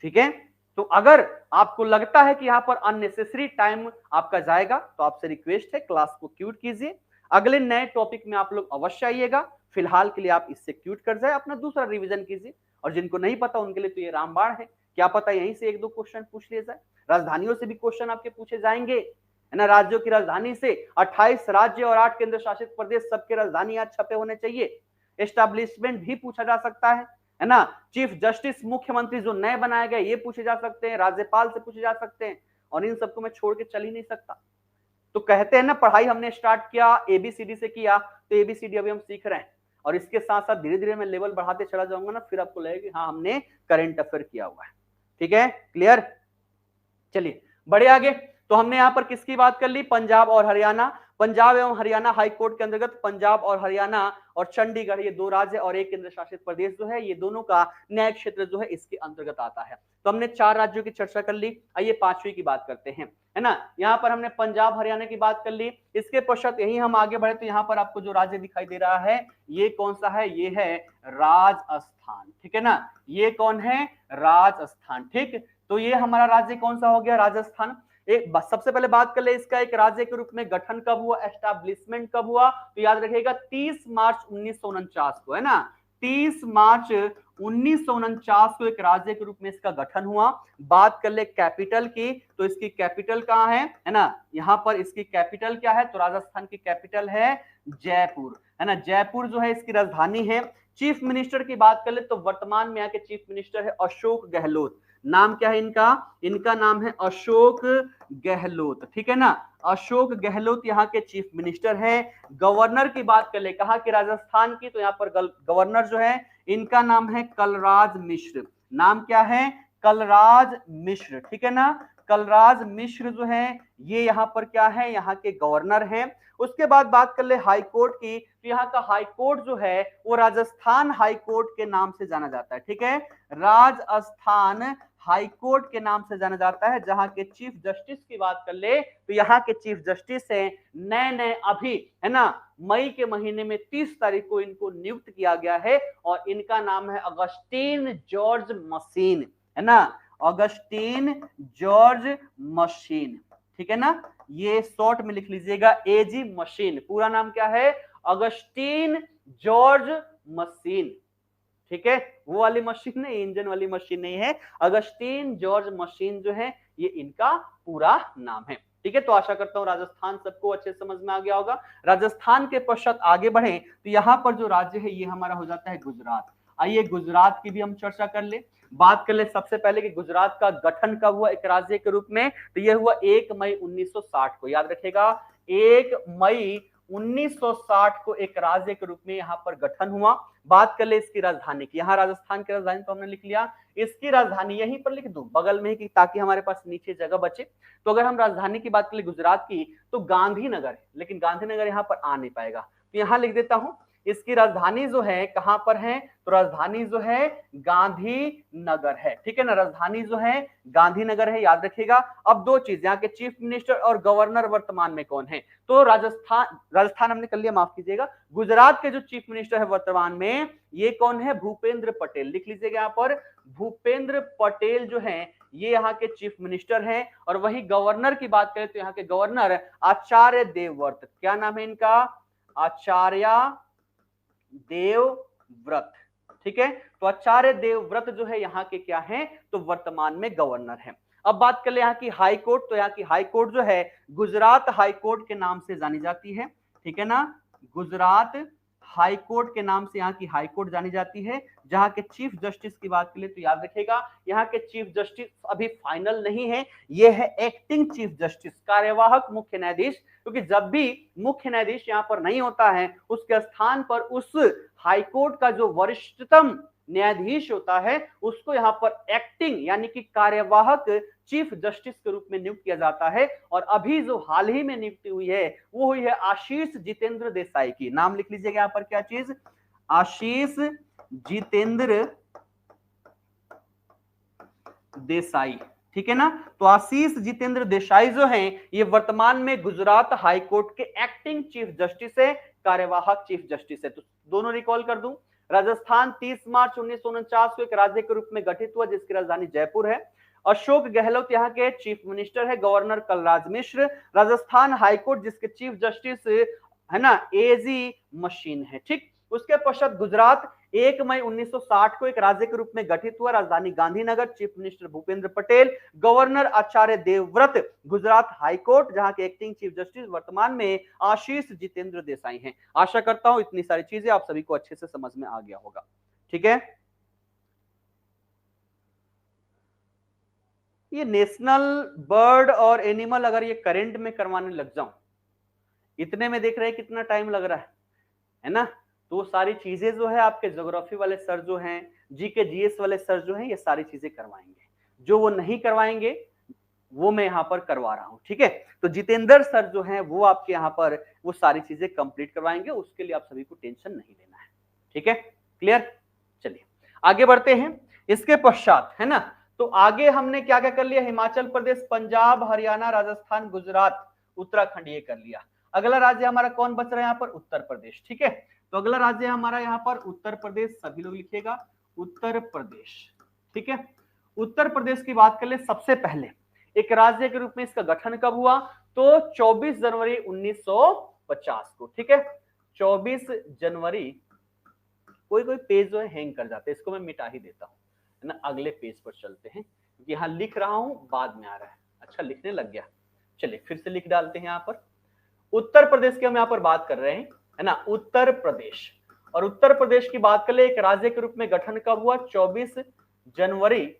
ठीक है। तो अगर आपको लगता है कि यहां पर अननेसेसरी टाइम आपका जाएगा तो आपसे रिक्वेस्ट है क्लास को क्यूट कीजिए। अगले नए टॉपिक में आप लोग अवश्य आइएगा। फिलहाल के लिए आप इससे क्यूट कर जाए, अपना दूसरा रिवीजन कीजिए। और जिनको नहीं पता उनके लिए तो ये रामबाण है, क्या पता यहीं से 1-2 क्वेश्चन पूछ लिए जाए। राजधानियों से भी क्वेश्चन आपके पूछे जाएंगे, है ना। राज्यों की राजधानी से 28 राज्य और 8 केंद्र शासित प्रदेश, सबके राजधानी आज छपे होने चाहिए। एस्टैब्लिशमेंट भी पूछा जा सकता है ना। चीफ जस्टिस, मुख्यमंत्री जो नए बनाए गए ये पूछे जा सकते हैं, राज्यपाल से पूछे जा सकते हैं, और इन सबको मैं छोड़ के चल ही नहीं सकता। तो कहते हैं ना, पढ़ाई हमने स्टार्ट किया एबीसीडी से किया, तो एबीसीडी अभी हम सीख रहे हैं, और इसके साथ साथ धीरे धीरे मैं लेवल बढ़ाते चला जाऊंगा ना, फिर आपको लगेगा कि हाँ हमने करंट अफेयर किया हुआ है, ठीक है, क्लियर। चलिए बढ़े आगे। तो हमने यहां पर किसकी बात कर ली, पंजाब और हरियाणा। पंजाब एवं हरियाणा हाई कोर्ट के अंतर्गत पंजाब और हरियाणा और चंडीगढ़ ये 2 राज्य और 1 केंद्र शासित प्रदेश जो है, ये दोनों का न्याय क्षेत्र जो है इसके अंतर्गत आता है। तो हमने 4 राज्यों की चर्चा कर ली। आइए 5वीं की बात करते हैं, है ना। यहाँ पर हमने पंजाब हरियाणा की बात कर ली। इसके पश्चात यही हम आगे बढ़े तो यहाँ पर आपको जो राज्य दिखाई दे रहा है ये कौन सा है, ये है राजस्थान, ठीक है ना। ये कौन है, राजस्थान, ठीक। तो ये हमारा राज्य कौन सा हो गया, राजस्थान। एक सबसे पहले बात कर ले इसका एक राज्य के रूप में गठन कब हुआ, एस्टैब्लिशमेंट कब हुआ, तो याद रखिएगा 30 मार्च 1949 को, है ना। 30 मार्च 1949 को एक राज्य के रूप में इसका गठन हुआ। बात कर ले कैपिटल की, तो इसकी कैपिटल कहाँ है ना, यहाँ पर इसकी कैपिटल क्या है, तो राजस्थान की कैपिटल है जयपुर, है ना। जयपुर जो है इसकी राजधानी है। चीफ मिनिस्टर की बात कर ले तो वर्तमान में यहाँ के चीफ मिनिस्टर है अशोक गहलोत। नाम क्या है इनका, इनका नाम है अशोक गहलोत, ठीक है ना। अशोक गहलोत यहाँ के चीफ मिनिस्टर है। गवर्नर की बात कर ले, कहा कि राजस्थान की, तो यहाँ पर गवर्नर जो है इनका नाम है कलराज मिश्र। नाम क्या है, कलराज मिश्र, ठीक है ना। कलराज मिश्र जो है ये यहाँ पर क्या है, यहाँ के गवर्नर हैं। उसके बाद बात कर ले हाई कोर्ट की, तो यहाँ का हाई कोर्ट जो है वो राजस्थान हाई कोर्ट के नाम से जाना जाता है, ठीक है। राजस्थान हाई कोर्ट के नाम से जाना जाता है। जहां के चीफ जस्टिस की बात कर ले तो यहाँ के चीफ जस्टिस है नए नए अभी, है ना, मई के महीने में 30 तारीख को इनको नियुक्त किया गया है और इनका नाम है अगस्टीन जॉर्ज मशीन, है ना। अगस्टीन जॉर्ज मशीन, ठीक है ना। ये शॉर्ट में लिख लीजिएगा एजी मशीन। पूरा नाम क्या है, अगस्टीन जॉर्ज मशीन, ठीक है। वो वाली मशीन नहीं, इंजन वाली मशीन नहीं है। अगस्टीन जॉर्ज मशीन जो है ये इनका पूरा नाम है, ठीक है। तो आशा करता हूं राजस्थान सबको अच्छे समझ में आ गया होगा। राजस्थान के पश्चात आगे बढ़े तो यहाँ पर जो राज्य है ये हमारा हो जाता है गुजरात। आइए गुजरात की भी हम चर्चा कर ले। बात कर ले सबसे पहले कि गुजरात का गठन कब हुआ एक राज्य के रूप में, तो यह हुआ 1 मई 1960 को। याद रखेगा 1 मई 1960 को एक राज्य के रूप में यहाँ पर गठन हुआ। बात कर ले इसकी राजधानी की, यहाँ राजस्थान की राजधानी तो हमने लिख लिया, इसकी राजधानी यहीं पर लिख दूं बगल में ही ताकि हमारे पास नीचे जगह बचे। तो अगर हम राजधानी की बात कर ले गुजरात की तो गांधीनगर है, लेकिन गांधीनगर यहाँ पर आ नहीं पाएगा, तो यहाँ लिख देता हूं इसकी राजधानी जो है कहां पर है, तो राजधानी जो है गांधीनगर है, ठीक है ना। राजधानी जो है गांधीनगर है, याद रखिएगा। अब दो चीज, यहाँ के चीफ मिनिस्टर और गवर्नर वर्तमान में कौन है, तो राजस्थान हमने कर लिया, माफ कीजिएगा। गुजरात के जो चीफ मिनिस्टर है वर्तमान में ये कौन है, भूपेंद्र पटेल। लिख लीजिएगा यहाँ पर भूपेंद्र पटेल जो है ये यहाँ के चीफ मिनिस्टर हैं। और वही गवर्नर की बात करें तो यहाँ के गवर्नर आचार्य देवव्रत, क्या नाम है इनका, आचार्य देवव्रत, ठीक है। तो आचार्य देवव्रत जो है यहाँ के क्या हैं, तो वर्तमान में गवर्नर हैं। अब बात कर ले यहाँ की हाई कोर्ट, तो यहाँ की हाई कोर्ट जो है गुजरात हाई कोर्ट के नाम से जानी जाती है, ठीक है ना। गुजरात हाई कोर्ट के नाम से यहाँ की हाई कोर्ट जानी जाती है। जहां के चीफ जस्टिस की बात करें तो याद रखेगा यहाँ के चीफ जस्टिस अभी फाइनल नहीं है, ये है एक्टिंग चीफ जस्टिस, कार्यवाहक मुख्य न्यायाधीश। क्योंकि जब भी मुख्य न्यायाधीश यहाँ पर नहीं होता है उसके स्थान पर उस हाईकोर्ट का जो वरिष्ठतम न्यायाधीश होता है उसको यहाँ पर एक्टिंग यानी कि कार्यवाहक चीफ जस्टिस के रूप में नियुक्त किया जाता है। और अभी जो हाल ही में नियुक्ति हुई है वो हुई है आशीष जितेंद्र देसाई की। नाम लिख लीजिएगा यहाँ पर क्या चीज, आशीष जितेंद्र देसाई, ठीक है ना। तो आशीष जितेंद्र देसाई जो हैं ये वर्तमान में गुजरात हाई कोर्ट के एक्टिंग चीफ जस्टिस है, कार्यवाहक चीफ जस्टिस है। तो दोनों रिकॉल कर दूं, राजस्थान 30 मार्च 1949 को एक राज्य के रूप में गठित हुआ जिसकी राजधानी जयपुर है। अशोक गहलोत यहाँ के चीफ मिनिस्टर है, गवर्नर कलराज मिश्र। राजस्थान हाईकोर्ट जिसके चीफ जस्टिस है ना एजी मशीन है, ठीक। उसके पश्चात गुजरात 1 मई 1960 को एक राज्य के रूप में गठित हुआ, राजधानी Gandhinagar, chief minister Bhupendra Patel, governor Acharya Devvrat. Gujarat high court जहां के एक्टिंग चीफ जस्टिस वर्तमान में आशीष जितेंद्र देसाई हैं। आशा करता हूं इतनी सारी चीजें आप सभी को अच्छे से समझ में आ गया होगा, ठीक है। ये नेशनल बर्ड और एनिमल अगर ये करंट में करवाने लग जाऊं, इतने में देख रहे हैं कितना टाइम लग रहा है ना। तो सारी चीजें जो है आपके ज्योग्राफी वाले सर जो हैं, जीके जीएस वाले सर जो हैं, ये सारी चीजें करवाएंगे। जो वो नहीं करवाएंगे वो मैं यहाँ पर करवा रहा हूँ, ठीक है। तो जितेंद्र सर जो हैं वो आपके यहाँ पर वो सारी चीजें कंप्लीट करवाएंगे, उसके लिए आप सभी को टेंशन नहीं लेना है, ठीक है, क्लियर। चलिए आगे बढ़ते हैं। इसके पश्चात है ना, तो आगे हमने क्या क्या कर लिया, हिमाचल प्रदेश, पंजाब, हरियाणा, राजस्थान, गुजरात, उत्तराखंड, ये कर लिया। अगला राज्य हमारा कौन बच रहा है यहाँ पर, उत्तर प्रदेश, ठीक है। तो अगला राज्य हमारा यहाँ पर उत्तर प्रदेश, सभी लोग लिखिएगा उत्तर प्रदेश, ठीक है। उत्तर प्रदेश की बात कर ले, सबसे पहले एक राज्य के रूप में इसका गठन कब हुआ, तो 24 जनवरी 1950 को, ठीक है। 24 जनवरी, कोई कोई पेज जो है हैंग कर जाते हैं, इसको मैं मिटा ही देता हूं, है ना। अगले पेज पर चलते हैं, क्योंकि यहां लिख रहा हूं बाद में आ रहा है, अच्छा लिखने लग गया। चलिए फिर से लिख डालते हैं यहाँ पर। उत्तर प्रदेश की हम यहाँ पर बात कर रहे हैं, है ना, उत्तर प्रदेश। और उत्तर प्रदेश की बात कर ले, एक राज्य के रूप में गठन कब हुआ, 24 जनवरी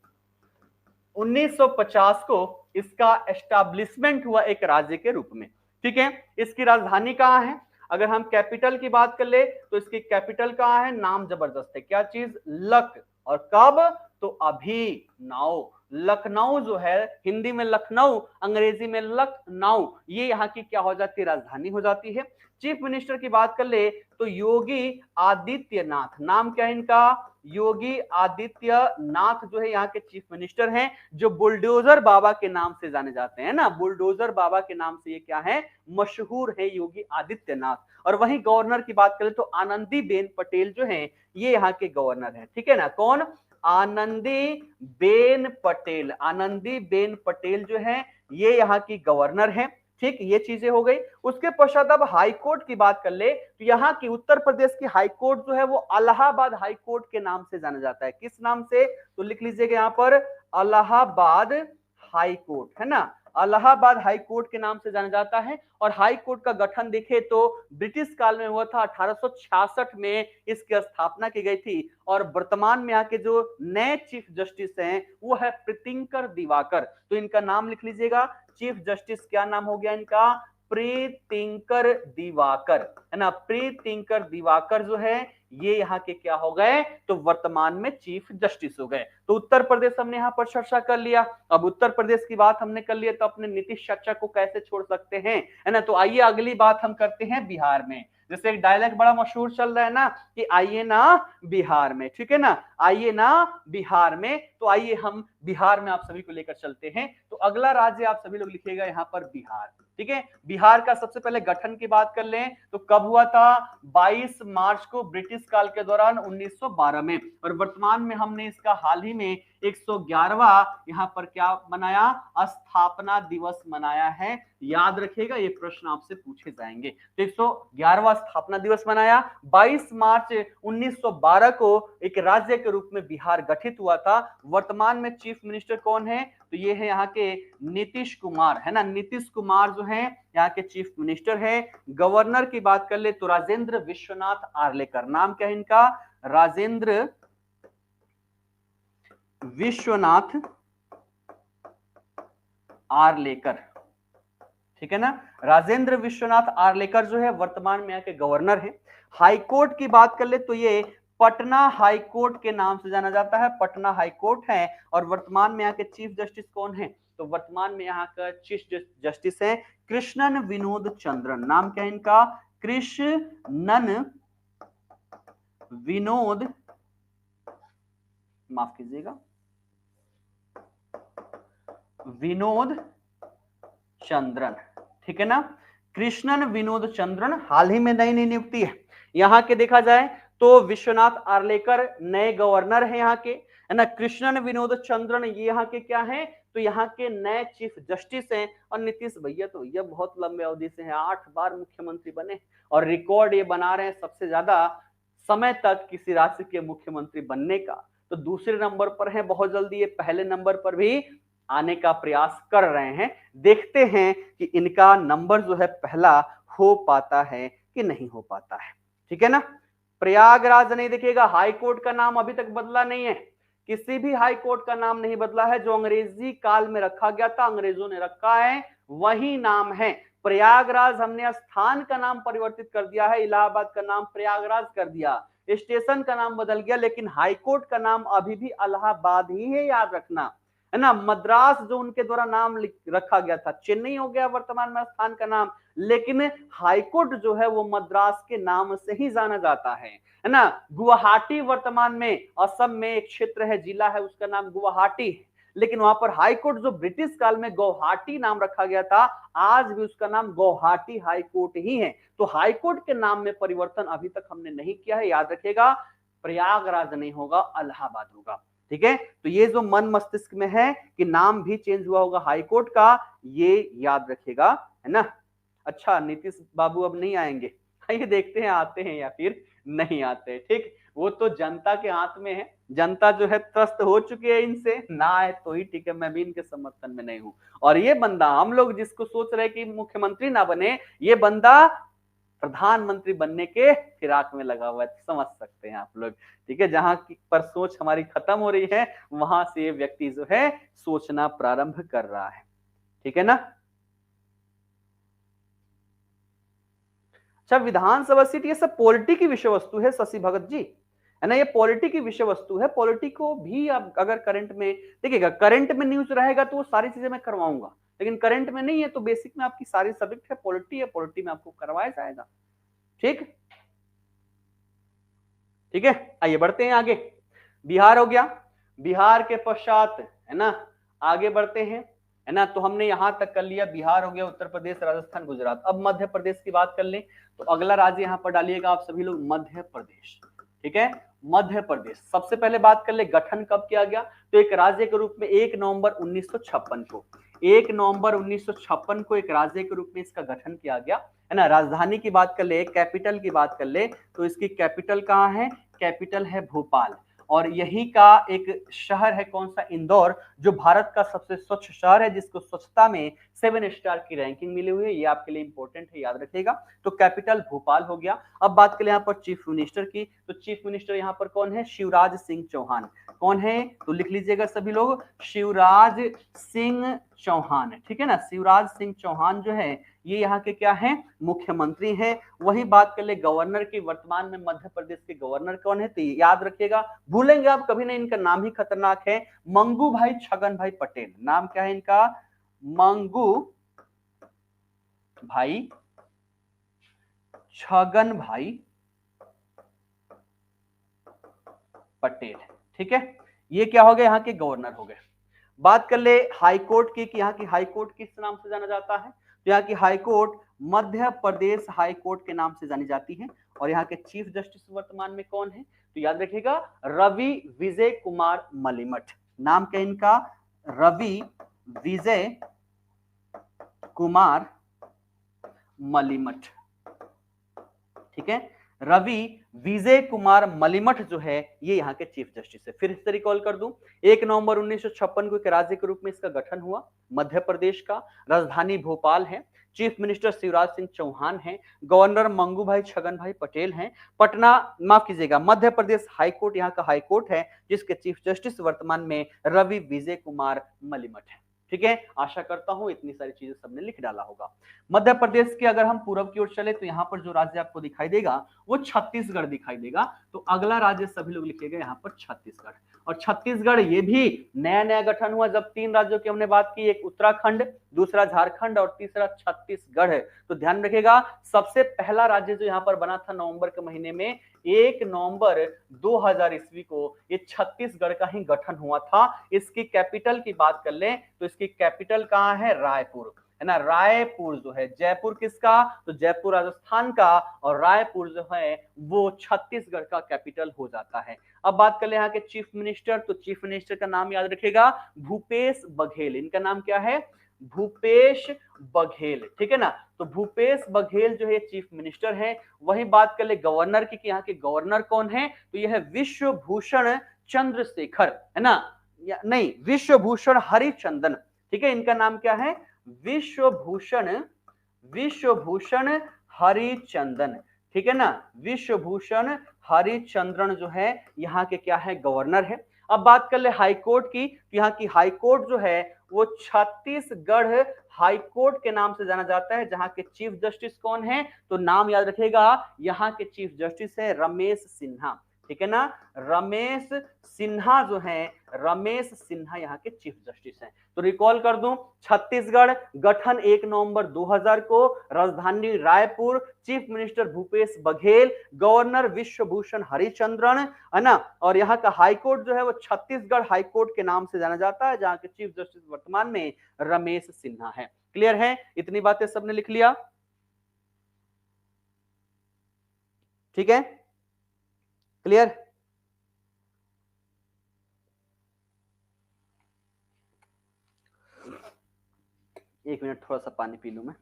1950 को इसका एस्टैब्लिशमेंट हुआ एक राज्य के रूप में, ठीक है। इसकी राजधानी कहाँ है, अगर हम कैपिटल की बात कर ले तो इसकी कैपिटल कहाँ है, नाम जबरदस्त है, क्या चीज, लक, और कब, तो अभी नाउ, लखनऊ जो है, हिंदी में लखनऊ, अंग्रेजी में लखनऊ, ये यहाँ की क्या हो जाती है, राजधानी हो जाती है। चीफ मिनिस्टर की बात कर ले तो योगी आदित्यनाथ, नाम क्या है इनका, योगी आदित्यनाथ जो है यहाँ के चीफ मिनिस्टर हैं, जो बुलडोजर बाबा के नाम से जाने जाते हैं ना, बुलडोजर बाबा के नाम से ये क्या है, मशहूर है योगी आदित्यनाथ। और वहीं गवर्नर की बात करें तो आनंदीबेन पटेल जो है ये यहाँ के गवर्नर है, ठीक है ना, कौन, आनंदीबेन पटेल, आनंदीबेन पटेल जो है ये यहाँ की गवर्नर है, ठीक, ये चीजें हो गई। उसके पश्चात अब हाई कोर्ट की बात कर ले तो यहाँ की उत्तर प्रदेश की हाई कोर्ट जो है वो इलाहाबाद हाई कोर्ट के नाम से जाना जाता है, किस नाम से, तो लिख लीजिएगा यहाँ पर इलाहाबाद हाई कोर्ट, है ना, इलाहाबाद हाई कोर्ट के नाम से जाना जाता है। और हाई कोर्ट का गठन देखे तो ब्रिटिश काल में हुआ था, 1866 में इसकी स्थापना की गई थी। और वर्तमान में यहाँ के जो नए चीफ जस्टिस हैं वो है प्रीतिंकर दिवाकर, तो इनका नाम लिख लीजिएगा, चीफ जस्टिस क्या नाम हो गया इनका, प्रीतिंकर दिवाकर, है ना, प्रीतिंकर दिवाकर जो है ये यहाँ के क्या हो गए, तो वर्तमान में चीफ जस्टिस हो गए। तो उत्तर प्रदेश हमने यहाँ पर चर्चा कर लिया। अब उत्तर प्रदेश की बात हमने कर लिया तो अपने नीतीश चर्चा को कैसे छोड़ सकते हैं, है ना। तो आइए अगली बात हम करते हैं बिहार में। जैसे एक डायलॉग बड़ा मशहूर चल रहा है ना कि आइए ना बिहार में, ठीक है ना, आइए ना बिहार में। तो आइए हम बिहार में आप सभी को लेकर चलते हैं। तो अगला राज्य आप सभी लोग लिखिएगा यहाँ पर बिहार, ठीक है। बिहार का सबसे पहले गठन की बात कर लें तो कब हुआ था, 22 मार्च को ब्रिटिश काल के दौरान 1912 में। और वर्तमान में हमने इसका हाल ही में 111वां यहाँ पर क्या मनाया, स्थापना दिवस मनाया है। याद रखिएगा ये प्रश्न आपसे पूछे जाएंगे। तो 111वां स्थापना दिवस मनाया, 22 मार्च 1912 को एक राज्य के रूप में बिहार गठित हुआ था। वर्तमान में चीफ मिनिस्टर कौन है, तो ये है यहाँ के नीतीश कुमार, है ना, नीतीश कुमार जो है यहाँ के चीफ मिनिस्टर है। गवर्नर की बात कर ले तो राजेंद्र विश्वनाथ आर्लेकर, नाम क्या है इनका, राजेंद्र विश्वनाथ आर्लेकर, ठीक है ना, राजेंद्र विश्वनाथ आर्लेकर जो है वर्तमान में यहाँ के गवर्नर हैं। हाई कोर्ट की बात कर ले तो ये पटना हाई कोर्ट के नाम से जाना जाता है, पटना हाई कोर्ट है। और वर्तमान में यहाँ के चीफ जस्टिस कौन है, तो वर्तमान में यहाँ का चीफ जस्टिस है कृष्णन विनोद चंद्रन, नाम क्या है इनका, कृष्णन विनोद, माफ कीजिएगा, विनोद चंद्रन, ठीक है ना, कृष्णन विनोद चंद्रन हाल ही में नई नियुक्ति है। यहाँ के देखा जाए तो विश्वनाथ आर्लेकर नए गवर्नर हैं यहाँ के, है ना, कृष्णन विनोद चंद्रन ये यहाँ के क्या हैं, तो यहाँ के नए चीफ जस्टिस हैं। और नीतीश भैया तो ये बहुत लंबे अवधि से हैं, 8 बार मुख्यमंत्री बने और रिकॉर्ड ये बना रहे हैं सबसे ज्यादा समय तक किसी राज्य के मुख्यमंत्री बनने का। तो दूसरे नंबर पर है, बहुत जल्दी ये पहले नंबर पर भी आने का प्रयास कर रहे हैं। देखते हैं कि इनका नंबर जो है पहला हो पाता है कि नहीं हो पाता है, ठीक है ना। प्रयागराज नहीं, देखिएगा हाई कोर्ट का नाम अभी तक बदला नहीं है, किसी भी हाई कोर्ट का नाम नहीं बदला है। जो अंग्रेजी काल में रखा गया था, अंग्रेजों ने रखा है, वही नाम है प्रयागराज। हमने स्थान का नाम परिवर्तित कर दिया है, इलाहाबाद का नाम प्रयागराज कर दिया, स्टेशन का नाम बदल गया, लेकिन हाई कोर्ट का नाम अभी भी इलाहाबाद ही है, याद रखना। है ना। मद्रास जो उनके द्वारा नाम रखा गया था, चेन्नई हो गया वर्तमान में स्थान का नाम, लेकिन हाईकोर्ट जो है वो मद्रास के नाम से ही जाना जाता है ना। गुवाहाटी वर्तमान में असम में एक क्षेत्र है, जिला है, उसका नाम गुवाहाटी है, लेकिन वहां पर हाईकोर्ट जो ब्रिटिश काल में गुवाहाटी नाम रखा गया था, आज भी उसका नाम गुवाहाटी हाईकोर्ट ही है। तो हाईकोर्ट के नाम में परिवर्तन अभी तक हमने नहीं किया है, याद रखिएगा। प्रयागराज नहीं होगा, इलाहाबाद होगा। ठीक है, तो ये जो मन मस्तिष्क में है कि नाम भी चेंज हुआ होगा हाईकोर्ट का, ये याद रखिएगा, है ना। अच्छा, नीतीश बाबू अब नहीं आएंगे, आइए देखते हैं आते हैं या फिर नहीं आते। ठीक, वो तो जनता के हाथ में है, जनता जो है त्रस्त हो चुकी है इनसे, ना आए तो ही ठीक है, मैं भी इनके समर्थन में नहीं हूं। और ये बंदा, हम लोग जिसको सोच रहे कि मुख्यमंत्री ना बने, ये बंदा प्रधानमंत्री बनने के फिराक में लगा हुआ है, समझ सकते हैं आप लोग। ठीक है, जहां पर सोच हमारी खत्म हो रही है, वहां से ये व्यक्ति जो है सोचना प्रारंभ कर रहा है। ठीक है ना। अच्छा, विधानसभा सीट ये सब पॉलिटी की विषय वस्तु है शशि भगत जी, है ना। ये पॉलिटी की विषय वस्तु है, पॉलिटी को भी आप अगर करंट में देखिएगा, करंट में न्यूज रहेगा तो वो सारी चीजें मैं करवाऊंगा, लेकिन करंट में नहीं है तो बेसिक में आपकी सारी सब्जेक्ट है पॉलिटी है, पॉलिटी में आपको करवाया जाएगा। ठीक, ठीक है, आइए बढ़ते हैं आगे। बिहार हो गया, बिहार के पश्चात, है ना, आगे बढ़ते हैं, है ना। तो हमने यहां तक कर लिया, बिहार हो गया, उत्तर प्रदेश, राजस्थान, गुजरात। अब मध्य प्रदेश की बात कर लें, तो अगला राज्य यहां पर डालिएगा आप सभी लोग, मध्य प्रदेश। ठीक है, मध्य प्रदेश। सबसे पहले बात कर ले गठन कब किया गया, तो एक राज्य के रूप में 1 नवंबर 1956 को, 1 नवंबर 1956 को एक राज्य के रूप में इसका गठन किया गया, है ना। राजधानी की बात कर ले, कैपिटल की बात कर ले, तो इसकी कैपिटल कहाँ है, कैपिटल है भोपाल। और यही का एक शहर है कौन सा, इंदौर, जो भारत का सबसे स्वच्छ शहर है, जिसको स्वच्छता में 7 स्टार की रैंकिंग मिली हुई है। ये आपके लिए इंपॉर्टेंट है, याद रखिएगा। तो कैपिटल भोपाल हो गया। अब बात करें यहाँ पर चीफ मिनिस्टर की, तो चीफ मिनिस्टर यहाँ पर कौन है, शिवराज सिंह चौहान। कौन है, तो लिख लीजिएगा सभी लोग, शिवराज सिंह चौहान। ठीक है ना, शिवराज सिंह चौहान जो है ये यहाँ के क्या है, मुख्यमंत्री हैं। वही बात कर ले गवर्नर की, वर्तमान में मध्य प्रदेश के गवर्नर कौन है, तो याद रखिएगा, भूलेंगे आप कभी नहीं, इनका नाम ही खतरनाक है, मंगू भाई छगन भाई पटेल। नाम क्या है इनका, मंगू भाई छगन भाई पटेल। ठीक है, ये क्या हो गया, यहाँ के गवर्नर हो गए। बात कर ले हाईकोर्ट की, कि यहाँ की हाईकोर्ट किस नाम से जाना जाता है, तो यहाँ की हाईकोर्ट मध्य प्रदेश हाईकोर्ट के नाम से जानी जाती है। और यहाँ के चीफ जस्टिस वर्तमान में कौन है, तो याद रखिएगा, रवि विजय कुमार मलिमठ। नाम क्या इनका, रवि विजय कुमार मलिमठ। ठीक है, रवि विजय कुमार मलिमठ जो है ये यहाँ के चीफ जस्टिस है। फिर से रिकॉल कर दूं, 1 नवंबर 1956 को एक राज्य के रूप में इसका गठन हुआ, मध्य प्रदेश का, राजधानी भोपाल है, चीफ मिनिस्टर शिवराज सिंह चौहान हैं, गवर्नर मंगू भाई छगन भाई पटेल हैं, पटना, माफ कीजिएगा, मध्य प्रदेश हाईकोर्ट यहाँ का हाईकोर्ट है, जिसके चीफ जस्टिस वर्तमान में रवि विजय कुमार मलिमठ है। ठीक है, आशा करता हूं इतनी सारी चीजें सबने लिख डाला होगा। मध्य प्रदेश की अगर हम पूर्व की ओर चले, तो यहाँ पर जो राज्य आपको दिखाई देगा वो छत्तीसगढ़ दिखाई देगा। तो अगला राज्य सभी लोग लिखिएगा यहाँ पर छत्तीसगढ़। और छत्तीसगढ़ ये भी नया नया गठन हुआ जब 3 राज्यों की हमने बात की, एक उत्तराखंड, दूसरा झारखंड और तीसरा छत्तीसगढ़ है। तो ध्यान रखिएगा, सबसे पहला राज्य जो यहाँ पर बना था नवंबर के महीने में, 1 नवंबर 2000 ईस्वी को, ये छत्तीसगढ़ का ही गठन हुआ था। इसकी कैपिटल की बात कर लें तो इसकी कैपिटल कहाँ है, रायपुर, है ना। रायपुर जो है, जयपुर किसका, तो जयपुर राजस्थान का, और रायपुर जो है वो छत्तीसगढ़ का कैपिटल हो जाता है। अब बात कर ले यहाँ के चीफ मिनिस्टर, तो चीफ मिनिस्टर का नाम याद रखिएगा, भूपेश बघेल। इनका नाम क्या है, भूपेश बघेल। ठीक है ना, तो भूपेश बघेल जो है चीफ मिनिस्टर है। वही बात कर ले गवर्नर की, कि यहाँ के गवर्नर कौन है, तो यह है विश्वभूषण चंद्रशेखर, है ना, नहीं, विश्वभूषण हरिचंदन। ठीक है, इनका नाम क्या है, विश्वभूषण, विश्वभूषण हरिचंदन। ठीक है ना, विश्वभूषण हरिचंद्रन जो है यहाँ के क्या है, गवर्नर है। अब बात कर ले हाईकोर्ट की, यहाँ की हाईकोर्ट जो है वो छत्तीसगढ़ हाईकोर्ट के नाम से जाना जाता है, जहां के चीफ जस्टिस कौन है, तो नाम याद रखिएगा, यहाँ के चीफ जस्टिस है रमेश सिन्हा। ठीक है ना। रमेश सिन्हा जो है, रमेश सिन्हा यहाँ के चीफ जस्टिस हैं। तो रिकॉल कर दूं, छत्तीसगढ़ गठन 1 नवंबर 2000 को, राजधानी Raipur, chief minister Bhupesh Baghel, governor Vishwabhushan Harichandan, है ना। और यहाँ का हाईकोर्ट जो है वो छत्तीसगढ़ हाईकोर्ट के नाम से जाना जाता है, जहाँ के चीफ जस्टिस वर्तमान में रमेश सिन्हा है। क्लियर है, इतनी बातें सबने लिख लिया, ठीक है, क्लियर। एक मिनट थोड़ा सा पानी पी लूं मैं।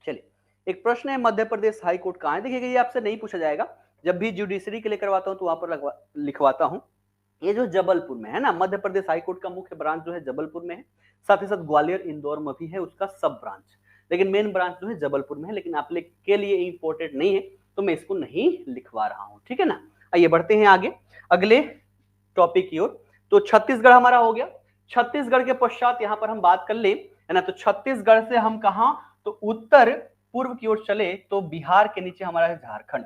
चलिए, एक प्रश्न है, मध्य प्रदेश हाई कोर्ट कहाँ है? देखिए, ये आपसे नहीं पूछा जाएगा, जब भी जुडिशरी के लिए करवाता हूं तो वहां पर लिखवाता हूं। ये जो जबलपुर में है ना, मध्य प्रदेश हाई कोर्ट का मुख्य ब्रांच जो है जबलपुर में है, साथ ही साथ ग्वालियर इंदौर में भी है उसका सब ब्रांच, लेकिन मेन ब्रांच जो है जबलपुर में है। लेकिन आप के लिए इंपॉर्टेंट नहीं है तो मैं इसको नहीं लिखवा रहा हूं, ठीक है ना। आइए बढ़ते हैं आगे अगले टॉपिक की ओर। तो छत्तीसगढ़ हमारा हो गया। छत्तीसगढ़ के पश्चात यहां पर हम बात कर ले, है ना। तो छत्तीसगढ़ से हम कहा, तो उत्तर पूर्व की ओर चले तो बिहार के नीचे हमारा है झारखंड।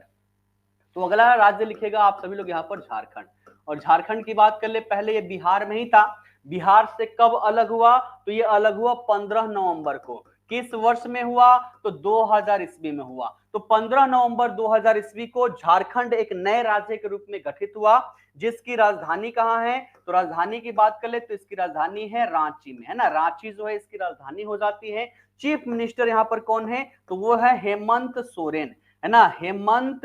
तो अगला राज्य लिखेगा आप सभी लोग यहाँ पर झारखंड। और झारखंड की बात कर ले, पहले ये बिहार में ही था। बिहार से कब अलग हुआ? तो ये अलग हुआ 15 नवंबर को। किस वर्ष में हुआ? तो 2000 ईस्वी में हुआ। तो 15 नवंबर 2000 ईस्वी को झारखंड एक नए राज्य के रूप में गठित हुआ, जिसकी राजधानी कहाँ है? तो राजधानी की बात कर ले तो इसकी राजधानी है रांची में, है ना। रांची जो है इसकी राजधानी हो जाती है। चीफ मिनिस्टर यहाँ पर कौन है? तो वो है हेमंत सोरेन, है ना। हेमंत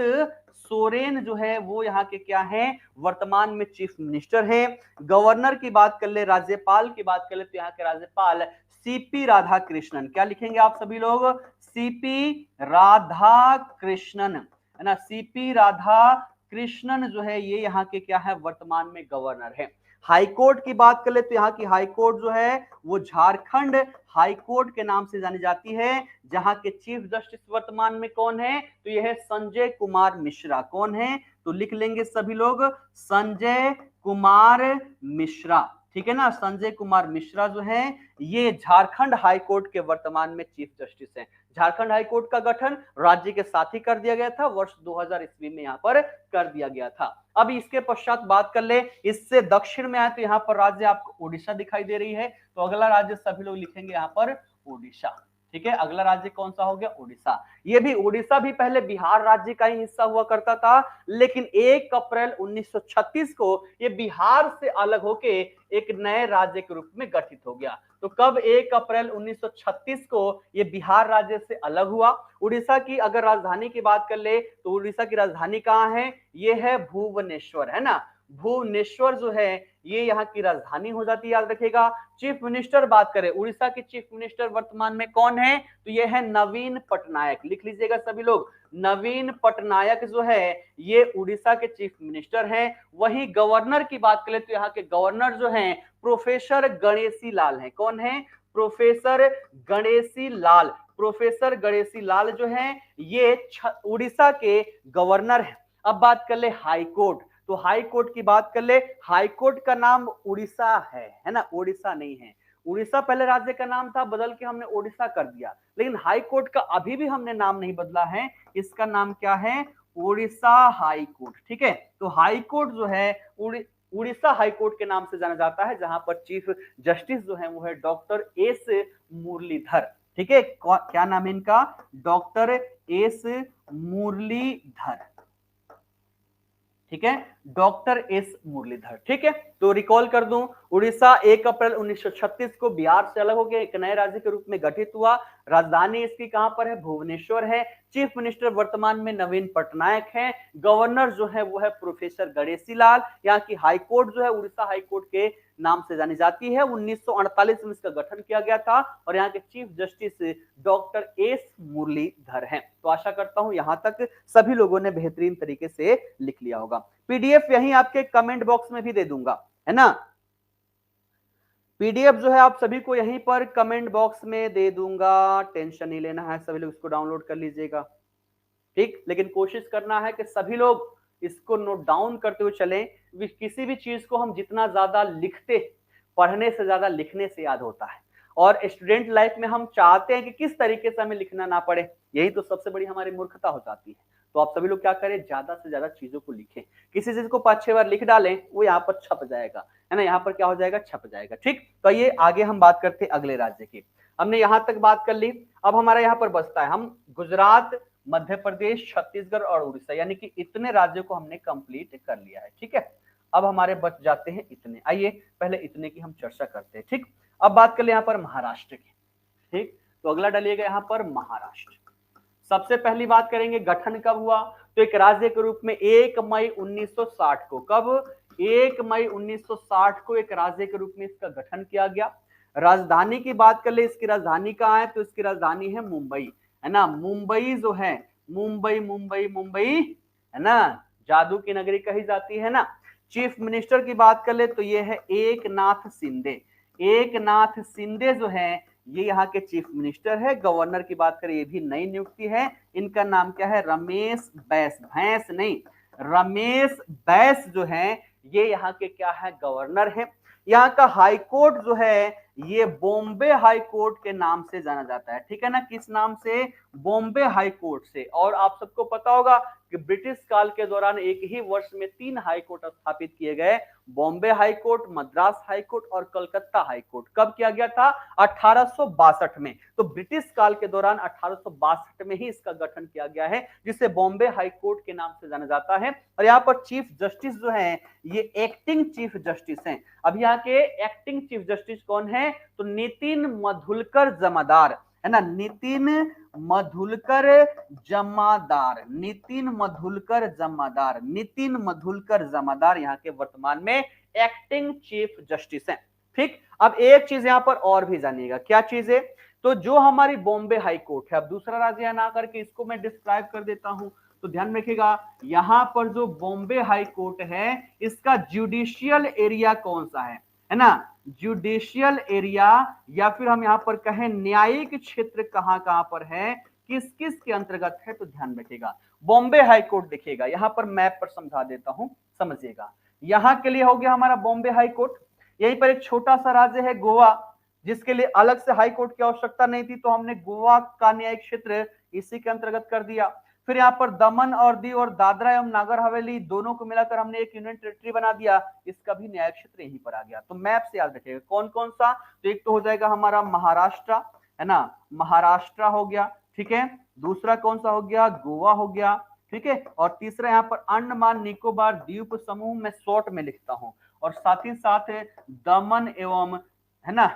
सोरेन जो है वो यहाँ के क्या है? वर्तमान में चीफ मिनिस्टर है। गवर्नर की बात कर ले, राज्यपाल की बात कर ले, तो यहाँ के राज्यपाल सीपी राधा कृष्णन। क्या लिखेंगे आप सभी लोग? सीपी राधा कृष्णन, है ना। सीपी राधा कृष्णन जो है ये यहाँ के क्या है? वर्तमान में गवर्नर है। हाईकोर्ट की बात कर ले तो यहाँ की हाईकोर्ट जो है वो झारखंड हाईकोर्ट के नाम से जानी जाती है, जहां के चीफ जस्टिस वर्तमान में कौन है? तो यह है संजय कुमार मिश्रा। कौन है? तो लिख लेंगे सभी लोग, संजय कुमार मिश्रा, ठीक है ना। संजय कुमार मिश्रा जो है ये झारखंड हाईकोर्ट के वर्तमान में चीफ जस्टिस हैं। झारखंड हाईकोर्ट का गठन राज्य के साथ ही कर दिया गया था, वर्ष 2000 ईस्वी में यहाँ पर कर दिया गया था। अब इसके पश्चात बात कर ले, इससे दक्षिण में आए तो यहाँ पर राज्य आपको उड़ीसा दिखाई दे रही है। तो अगला राज्य सभी लोग लिखेंगे यहाँ पर उड़ीसा, ठीक है। अगला राज्य कौन सा हो गया? उड़ीसा। ये भी उड़ीसा भी पहले बिहार राज्य का ही हिस्सा हुआ करता था, लेकिन 1 अप्रैल 1936 को ये बिहार से अलग होके एक नए राज्य के रूप में गठित हो गया। तो कब? 1 अप्रैल 1936 को ये बिहार राज्य से अलग हुआ। उड़ीसा की अगर राजधानी की बात कर ले तो उड़ीसा की राजधानी कहाँ है? ये है भुवनेश्वर, है ना। भुवनेश्वर जो है ये यहाँ की राजधानी हो जाती है, याद रखिएगा। चीफ मिनिस्टर बात करें, उड़ीसा के चीफ मिनिस्टर वर्तमान में कौन है? तो ये है नवीन पटनायक। लिख लीजिएगा सभी लोग, नवीन पटनायक जो है ये उड़ीसा के चीफ मिनिस्टर हैं। वहीं गवर्नर की बात करें तो यहाँ के गवर्नर जो हैं प्रोफेसर गणेशी लाल हैं। कौन है? प्रोफेसर गणेशी लाल। प्रोफेसर गणेशी लाल जो हैं ये उड़ीसा के गवर्नर हैं। अब बात कर ले हाई कोर्ट। तो हाई कोर्ट की बात कर ले, हाई कोर्ट का नाम उड़ीसा है ना, उड़ीसा नहीं है। उड़ीसा पहले राज्य का नाम था, बदल के हमने उड़ीसा कर दिया, लेकिन हाई कोर्ट का अभी भी हमने नाम नहीं बदला है। इसका नाम क्या है? उड़ीसा हाई कोर्ट, ठीक है। तो हाई कोर्ट जो है उड़ीसा हाई कोर्ट के नाम से जाना जाता है, जहां पर चीफ जस्टिस जो है वो है डॉक्टर एस मुरलीधर, ठीक है। क्या नाम है इनका? डॉक्टर एस मुरलीधर, ठीक है, डॉक्टर एस मुरलीधर, ठीक है। तो रिकॉल कर दूं, उड़ीसा 1 अप्रैल 1936 को बिहार से अलग होकर एक नए राज्य के रूप में गठित हुआ। राजधानी इसकी कहां पर है? भुवनेश्वर है। चीफ मिनिस्टर वर्तमान में नवीन पटनायक हैं। गवर्नर जो है वो है प्रोफेसर गणेशी लाल। यहाँ की हाईकोर्ट जो है उड़ीसा हाईकोर्ट के नाम से जानी जाती है। 1948 में इसका गठन किया गया था और यहाँ के chief justice doctor S Muralidhar हैं। तो आशा करता हूं यहां तक सभी लोगों ने बेहतरीन तरीके से लिख लिया होगा। पीडीएफ यहीं आपके कमेंट बॉक्स में भी दे दूंगा, है ना। पीडीएफ जो है आप सभी को यहीं पर कमेंट बॉक्स में दे दूंगा, टेंशन नहीं लेना है, सभी लोग इसको डाउनलोड कर लीजिएगा। ठीक, लेकिन कोशिश करना है कि सभी लोग इसको नोट डाउन करते हुए चलें। किसी भी चीज को हम जितना ज्यादा लिखते, पढ़ने से ज्यादा लिखने से याद होता है, और स्टूडेंट लाइफ में हम चाहते हैं कि किस तरीके से हमें लिखना ना पड़े, यही तो सबसे बड़ी हमारी मूर्खता हो जाती है। तो आप सभी लोग क्या करें, ज्यादा से ज्यादा चीजों को लिखें, किसी चीज को 5-6 बार लिख डालें, वो यहाँ पर छप जाएगा, है ना, यहाँ पर क्या हो जाएगा, छप जाएगा। ठीक, तो ये आगे हम बात करते हैं अगले राज्य की। हमने यहाँ तक बात कर ली, अब हमारा यहाँ पर बचता है, हम गुजरात, मध्य प्रदेश, छत्तीसगढ़ और उड़ीसा, यानी कि इतने राज्यों को हमने कंप्लीट कर लिया है। ठीक है, अब हमारे बच जाते हैं इतने। आइए पहले इतने की हम चर्चा करते हैं। ठीक, अब बात कर ले यहाँ पर महाराष्ट्र की। ठीक, तो अगला डालिएगा यहाँ पर महाराष्ट्र। सबसे पहली बात करेंगे गठन कब हुआ, तो एक राज्य के रूप में 1 मई 1960 को, कब, 1 मई 1960 को एक राज्य के रूप में इसका गठन किया गया। राजधानी की बात कर ले, इसकी राजधानी कहाँ है, तो इसकी राजधानी है मुंबई, है ना, मुंबई जो है, मुंबई मुंबई मुंबई, है ना, जादू की नगरी कही जाती है ना। चीफ मिनिस्टर की बात कर ले तो ये है एकनाथ शिंदे, एकनाथ शिंदे जो है ये यहाँ के चीफ मिनिस्टर है। गवर्नर की बात करें, ये भी नई नियुक्ति है, इनका नाम क्या है, रमेश बैस, भैंस नहीं, रमेश बैस जो है ये यहाँ के क्या है, गवर्नर है। यहाँ का हाई कोर्ट जो है ये बॉम्बे हाई कोर्ट के नाम से जाना जाता है। ठीक है ना, किस नाम से, बॉम्बे हाई कोर्ट से। और आप सबको पता होगा कि ब्रिटिश काल के दौरान एक ही वर्ष में 3 हाई कोर्ट स्थापित किए गए, Bombay high court, Madras high court और कलकत्ता हाई कोर्ट। कब किया गया था, 1862 में। तो ब्रिटिश काल के दौरान 1862 में ही इसका गठन किया गया है, जिसे बॉम्बे हाई कोर्ट के नाम से जाना जाता है। और यहाँ पर चीफ जस्टिस जो है ये एक्टिंग चीफ जस्टिस हैं। अब यहाँ के एक्टिंग चीफ जस्टिस कौन है, तो नितिन मधुलकर जमादार, है ना, नितिन मधुलकर जमादार, नितिन मधुलकर जमादार, नितिन मधुलकर जमादार यहाँ के वर्तमान में एक्टिंग चीफ जस्टिस हैं। ठीक, अब एक चीज यहाँ पर और भी जानिएगा, क्या चीज है, तो जो हमारी बॉम्बे हाई कोर्ट है, अब दूसरा राज्य ना करके इसको मैं डिस्क्राइब कर देता हूं, तो ध्यान रखिएगा यहां पर जो बॉम्बे हाई कोर्ट है इसका जुडिशियल एरिया कौन सा है ना, जुडिशियल एरिया, या फिर हम यहां पर कहें न्यायिक क्षेत्र कहां कहां पर है, किस किस के अंतर्गत है, तो ध्यान रखिएगा बॉम्बे हाई कोर्ट देखिएगा, यहां पर मैप पर समझा देता हूं, समझिएगा। यहां के लिए हो गया हमारा बॉम्बे हाई कोर्ट, यहीं पर एक छोटा सा राज्य है गोवा, जिसके लिए अलग से हाई कोर्ट की आवश्यकता नहीं थी, तो हमने गोवा का न्यायिक क्षेत्र इसी के अंतर्गत कर दिया। फिर यहाँ पर दमन और दीव और दादरा एवं नागर हवेली दोनों को मिलाकर हमने एक यूनियन टेरिटरी बना दिया, इसका भी न्यायिक क्षेत्र यहीं पर आ गया। तो मैप से याद रखिएगा कौन कौन सा, तो एक तो हो जाएगा हमारा महाराष्ट्र, है ना, महाराष्ट्र हो गया, ठीक है, दूसरा कौन सा हो गया, गोवा हो गया, ठीक है, और तीसरा यहाँ पर अंडमान निकोबार द्वीप समूह, मैं शॉर्ट में लिखता हूं, और साथ ही साथ दमन एवं, है ना,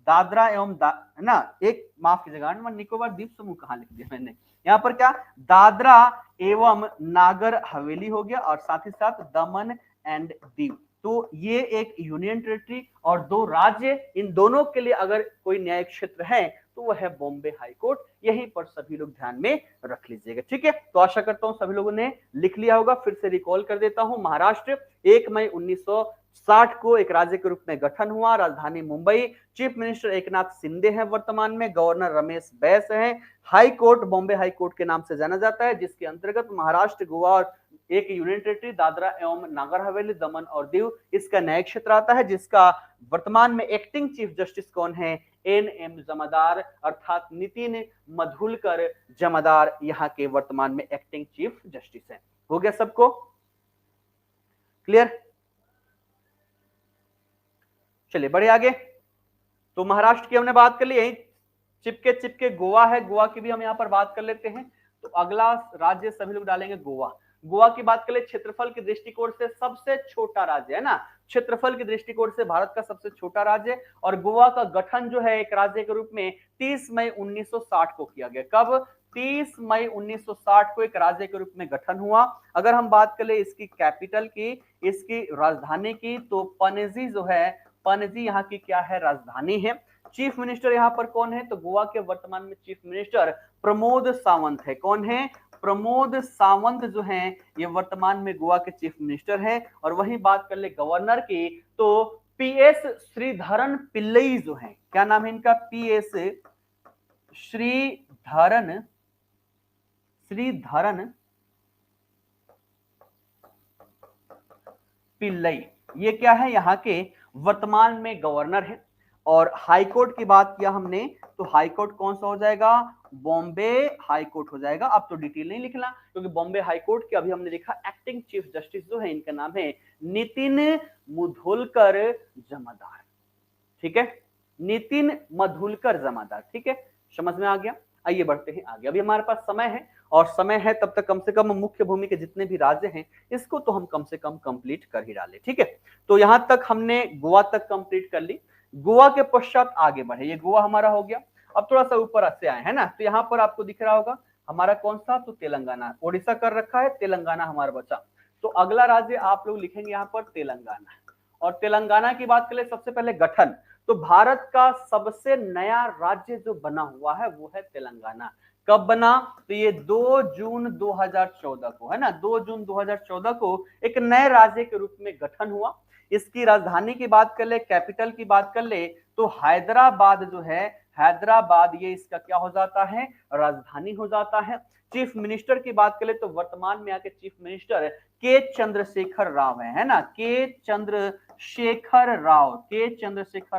दादरा एवं है ना, एक माफ कीजिएगा, अंडमान निकोबार द्वीप समूह कहां लिख दिया मैंने, यहाँ पर क्या, दादरा एवं नागर हवेली हो गया, और साथ ही साथ दमन एंड दीव। तो ये एक यूनियन टेरिटरी और 2 राज्य, इन दोनों के लिए अगर कोई न्यायिक क्षेत्र है तो वह है बॉम्बे हाई कोर्ट, यहीं पर सभी लोग ध्यान में रख लीजिएगा। ठीक है, तो आशा करता हूं सभी लोगों ने लिख लिया होगा, फिर से रिकॉल कर देता हूं। महाराष्ट्र 1 मई 1960 को एक राज्य के रूप में गठन हुआ, राजधानी मुंबई, चीफ मिनिस्टर एकनाथ शिंदे हैं वर्तमान में, गवर्नर रमेश बैस हैं, high court Bombay high court के नाम से जाना जाता है, जिसके अंतर्गत महाराष्ट्र, गोवा और एक यूनियन टेरिटरी दादरा एवं नागर हवेली, दमन और दीव इसका न्यायिक क्षेत्र आता है, जिसका वर्तमान में एक्टिंग चीफ जस्टिस कौन है, एन.एम. जमादार, अर्थात नितिन मधुलकर जमादार यहाँ के वर्तमान में एक्टिंग चीफ जस्टिस हैं। हो गया सबको क्लियर, चलिए बढ़े आगे। तो महाराष्ट्र की हमने बात कर ली, यही चिपके चिपके गोवा है, गोवा की भी हम यहाँ पर बात कर लेते हैं। तो अगला राज्य सभी लोग डालेंगे गोवा। गोवा की बात करें, क्षेत्रफल के दृष्टिकोण से सबसे छोटा राज्य है ना, क्षेत्रफल के दृष्टिकोण से भारत का सबसे छोटा राज्य, और गोवा का गठन जो है एक राज्य के रूप में 30 मई 1960 को किया गया। कब, 30 मई 1960 को एक राज्य के रूप में गठन हुआ। अगर हम बात करें इसकी कैपिटल की, इसकी राजधानी की, तो पणजी जो है, पणजी यहाँ की क्या है, राजधानी है। चीफ मिनिस्टर यहाँ पर कौन है, तो गोवा के वर्तमान में चीफ मिनिस्टर प्रमोद सावंत है। कौन है, प्रमोद सावंत जो हैं ये वर्तमान में गोवा के चीफ मिनिस्टर हैं। और वही बात कर ले गवर्नर की, तो पीएस श्रीधरन पिल्लई जो हैं, क्या नाम है इनका, पीएस श्रीधरन श्रीधरन पिल्लई, ये क्या है, यहाँ के वर्तमान में गवर्नर है। और हाई कोर्ट की बात किया हमने, तो हाई कोर्ट कौन सा हो जाएगा, बॉम्बे हाई कोर्ट हो जाएगा। अब तो डिटेल नहीं लिखना, क्योंकि बॉम्बे हाई कोर्ट के अभी हमने देखा एक्टिंग चीफ जस्टिस जो है, इनका नाम है नितिन मुधोलकर जमादार। ठीक है, नितिन मधुलकर जमादार। ठीक है, समझ में आ गया। आइए बढ़ते हैं आगे, अभी हमारे पास समय है, और समय है तब तक कम से कम मुख्य भूमि के जितने भी राज्य हैं इसको तो हम कम से कम कंप्लीट कर ही डाले। ठीक है, तो यहां तक हमने गोवा तक कंप्लीट कर ली। गोवा के पश्चात आगे बढ़े, ये गोवा हमारा हो गया। अब थोड़ा सा ऊपर से आए है ना, तो यहाँ पर आपको दिख रहा होगा हमारा कौन सा, तो तेलंगाना। ओडिशा कर रखा है, तेलंगाना हमारा बचा। तो अगला राज्य आप लोग लिखेंगे यहाँ पर तेलंगाना। और तेलंगाना की बात करें, सबसे पहले गठन, तो भारत का सबसे नया राज्य जो बना हुआ है वो है तेलंगाना। कब बना, तो ये 2 जून 2014 को, है ना, 2 जून 2014 को एक नए राज्य के रूप में गठन हुआ। इसकी राजधानी की बात कर ले, कैपिटल की बात कर ले, तो हैदराबाद जो है, हैदराबाद ये इसका क्या हो जाता है, राजधानी हो जाता है। चीफ मिनिस्टर की बात करें तो वर्तमान में यहाँ के चीफ मिनिस्टर के चंद्रशेखर राव है ना, के चंद्रशेखर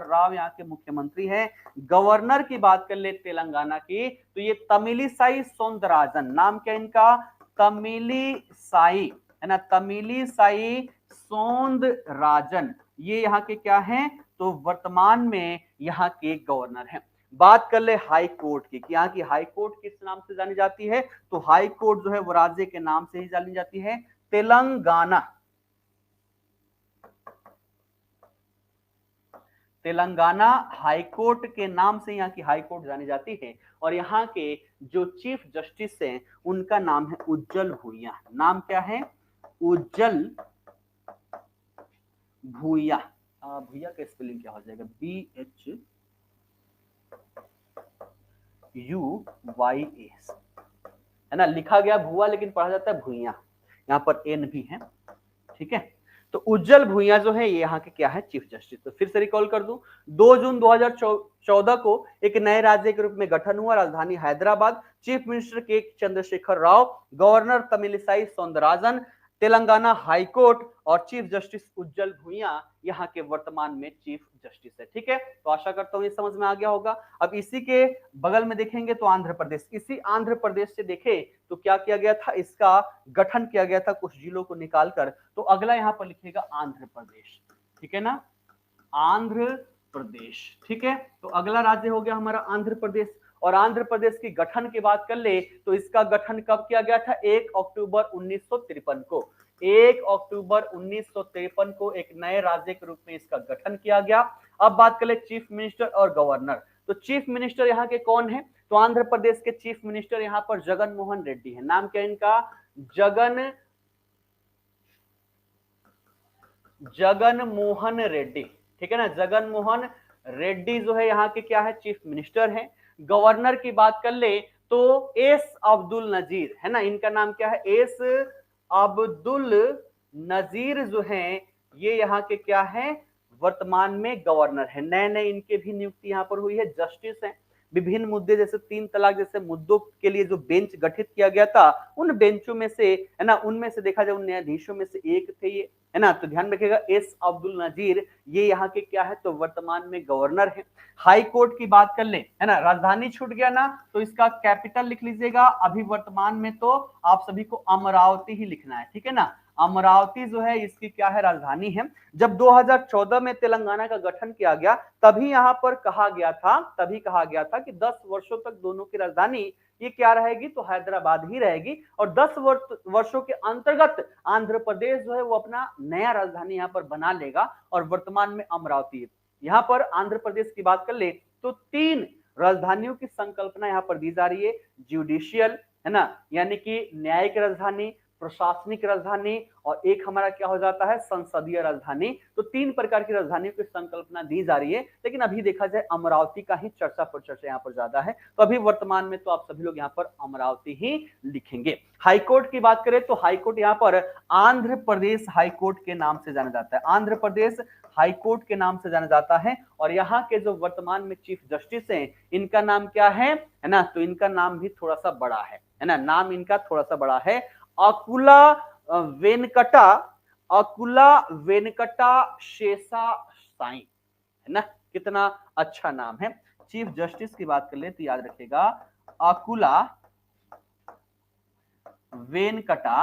राव यहाँ के मुख्यमंत्री हैं। गवर्नर की बात कर ले तेलंगाना की, तो ये तमिलिसाई सौंदरराजन, नाम क्या इनका, तमिलिसाई, है ना, तमिलिसाई सौंदरराजन, ये यहाँ के क्या हैं, तो वर्तमान में यहाँ के गवर्नर हैं। बात कर ले हाई कोर्ट की, कि यहाँ की हाई कोर्ट किस नाम से जानी जाती है, तो हाई कोर्ट जो है वो राज्य के नाम से ही जानी जाती है, तेलंगाना। तेलंगाना हाई कोर्ट के नाम से यहाँ की हाई कोर्ट जानी जाती है। और यहाँ के जो चीफ जस्टिस हैं उनका नाम है उज्जल भुइयां। नाम क्या है, उज्जल भुइयां। भुइया का स्पेलिंग क्या हो जाएगा, BHUYA, है ना, लिखा गया भुआ लेकिन पढ़ा जाता है भुइयां, यहाँ पर एन भी है। ठीक है, तो उज्जल भुइयां जो है ये यहाँ के क्या है, चीफ जस्टिस। तो फिर से रिकॉल कर दूं, 2 जून 2014 को एक नए राज्य के रूप में गठन हुआ, राजधानी हैदराबाद, चीफ मिनिस्टर के Chandrashekhar Rao, governor Tamilisai Soundararajan, Telangana high court, और चीफ जस्टिस उज्जल भुइयां यहाँ के वर्तमान में चीफ जस्टिस है। ठीक है, तो आशा करता हूं ये समझ में आ गया होगा। अब इसी के बगल में देखेंगे तो आंध्र प्रदेश, इसी आंध्र प्रदेश से देखें तो क्या किया गया था, इसका गठन किया गया था कुछ जिलों को निकालकर। तो अगला यहाँ पर लिखेगा आंध्र प्रदेश। ठीक है ना, आंध्र प्रदेश। ठीक है, तो अगला राज्य हो गया हमारा आंध्र प्रदेश। और आंध्र प्रदेश की गठन की बात कर ले तो इसका गठन कब किया गया था, 1 अक्टूबर 1953 को। 1 अक्टूबर 1953 को एक नए राज्य के रूप में इसका गठन किया गया। अब बात कर ले चीफ मिनिस्टर और गवर्नर, तो चीफ मिनिस्टर यहाँ के कौन है, तो आंध्र प्रदेश के चीफ मिनिस्टर यहाँ पर जगन मोहन रेड्डी है। नाम क्या इनका, जगन मोहन रेड्डी। ठीक है ना, जगन मोहन रेड्डी जो है यहाँ के क्या है, चीफ मिनिस्टर है। गवर्नर की बात कर ले तो एस अब्दुल नजीर, है ना, इनका नाम क्या है, एस अब्दुल नजीर जो है ये यहाँ के क्या है, वर्तमान में गवर्नर है। नए नए इनके भी नियुक्ति यहाँ पर हुई है, जस्टिस है। विभिन्न मुद्दे जैसे 3 तलाक जैसे मुद्दों के लिए जो बेंच गठित किया गया था, उन बेंचों में से, है ना, उनमें से देखा जाए उन न्यायाधीशों में से एक थे ये, है ना। तो ध्यान रखिएगा एस अब्दुल नजीर ये यहाँ के क्या है, तो वर्तमान में गवर्नर है। हाई कोर्ट की बात कर ले, है ना, राजधानी छूट गया ना, तो इसका कैपिटल लिख लीजिएगा। अभी वर्तमान में तो आप सभी को अमरावती ही लिखना है। ठीक है ना, अमरावती जो है इसकी क्या है, राजधानी है। जब 2014 में तेलंगाना का गठन किया गया तभी यहाँ पर कहा गया था कि 10 वर्षों तक दोनों की राजधानी ये क्या रहेगी, तो हैदराबाद ही रहेगी। और 10 वर्षों के अंतर्गत आंध्र प्रदेश जो है वो अपना नया राजधानी यहाँ पर बना लेगा, और वर्तमान में अमरावती है। यहाँ पर आंध्र प्रदेश की बात कर ले तो 3 राजधानियों की संकल्पना यहाँ पर दी जा रही है। जुडिशियल, है ना, यानी कि न्यायिक राजधानी, प्रशासनिक राजधानी और एक हमारा क्या हो जाता है, संसदीय राजधानी। तो 3 प्रकार की राजधानियों की संकल्पना दी जा रही है, लेकिन अभी देखा जाए अमरावती का ही चर्चा पर चर्चा यहाँ पर ज्यादा है। तो अभी वर्तमान में तो आप सभी लोग यहाँ पर अमरावती ही लिखेंगे। हाईकोर्ट की बात करें तो हाईकोर्ट यहाँ पर आंध्र प्रदेश हाईकोर्ट के नाम से जाना जाता है, आंध्र प्रदेश हाईकोर्ट के नाम से जाना जाता है। और यहाँ के जो वर्तमान में चीफ जस्टिस हैं, इनका नाम क्या है ना, तो इनका नाम भी थोड़ा सा बड़ा है ना, नाम इनका थोड़ा सा बड़ा है, अकुला वेनकटा, अकुला वेनकटा शेषा साई, है ना। कितना अच्छा नाम है। चीफ जस्टिस की बात कर ले तो याद रखिएगा अकुला वेनकटा,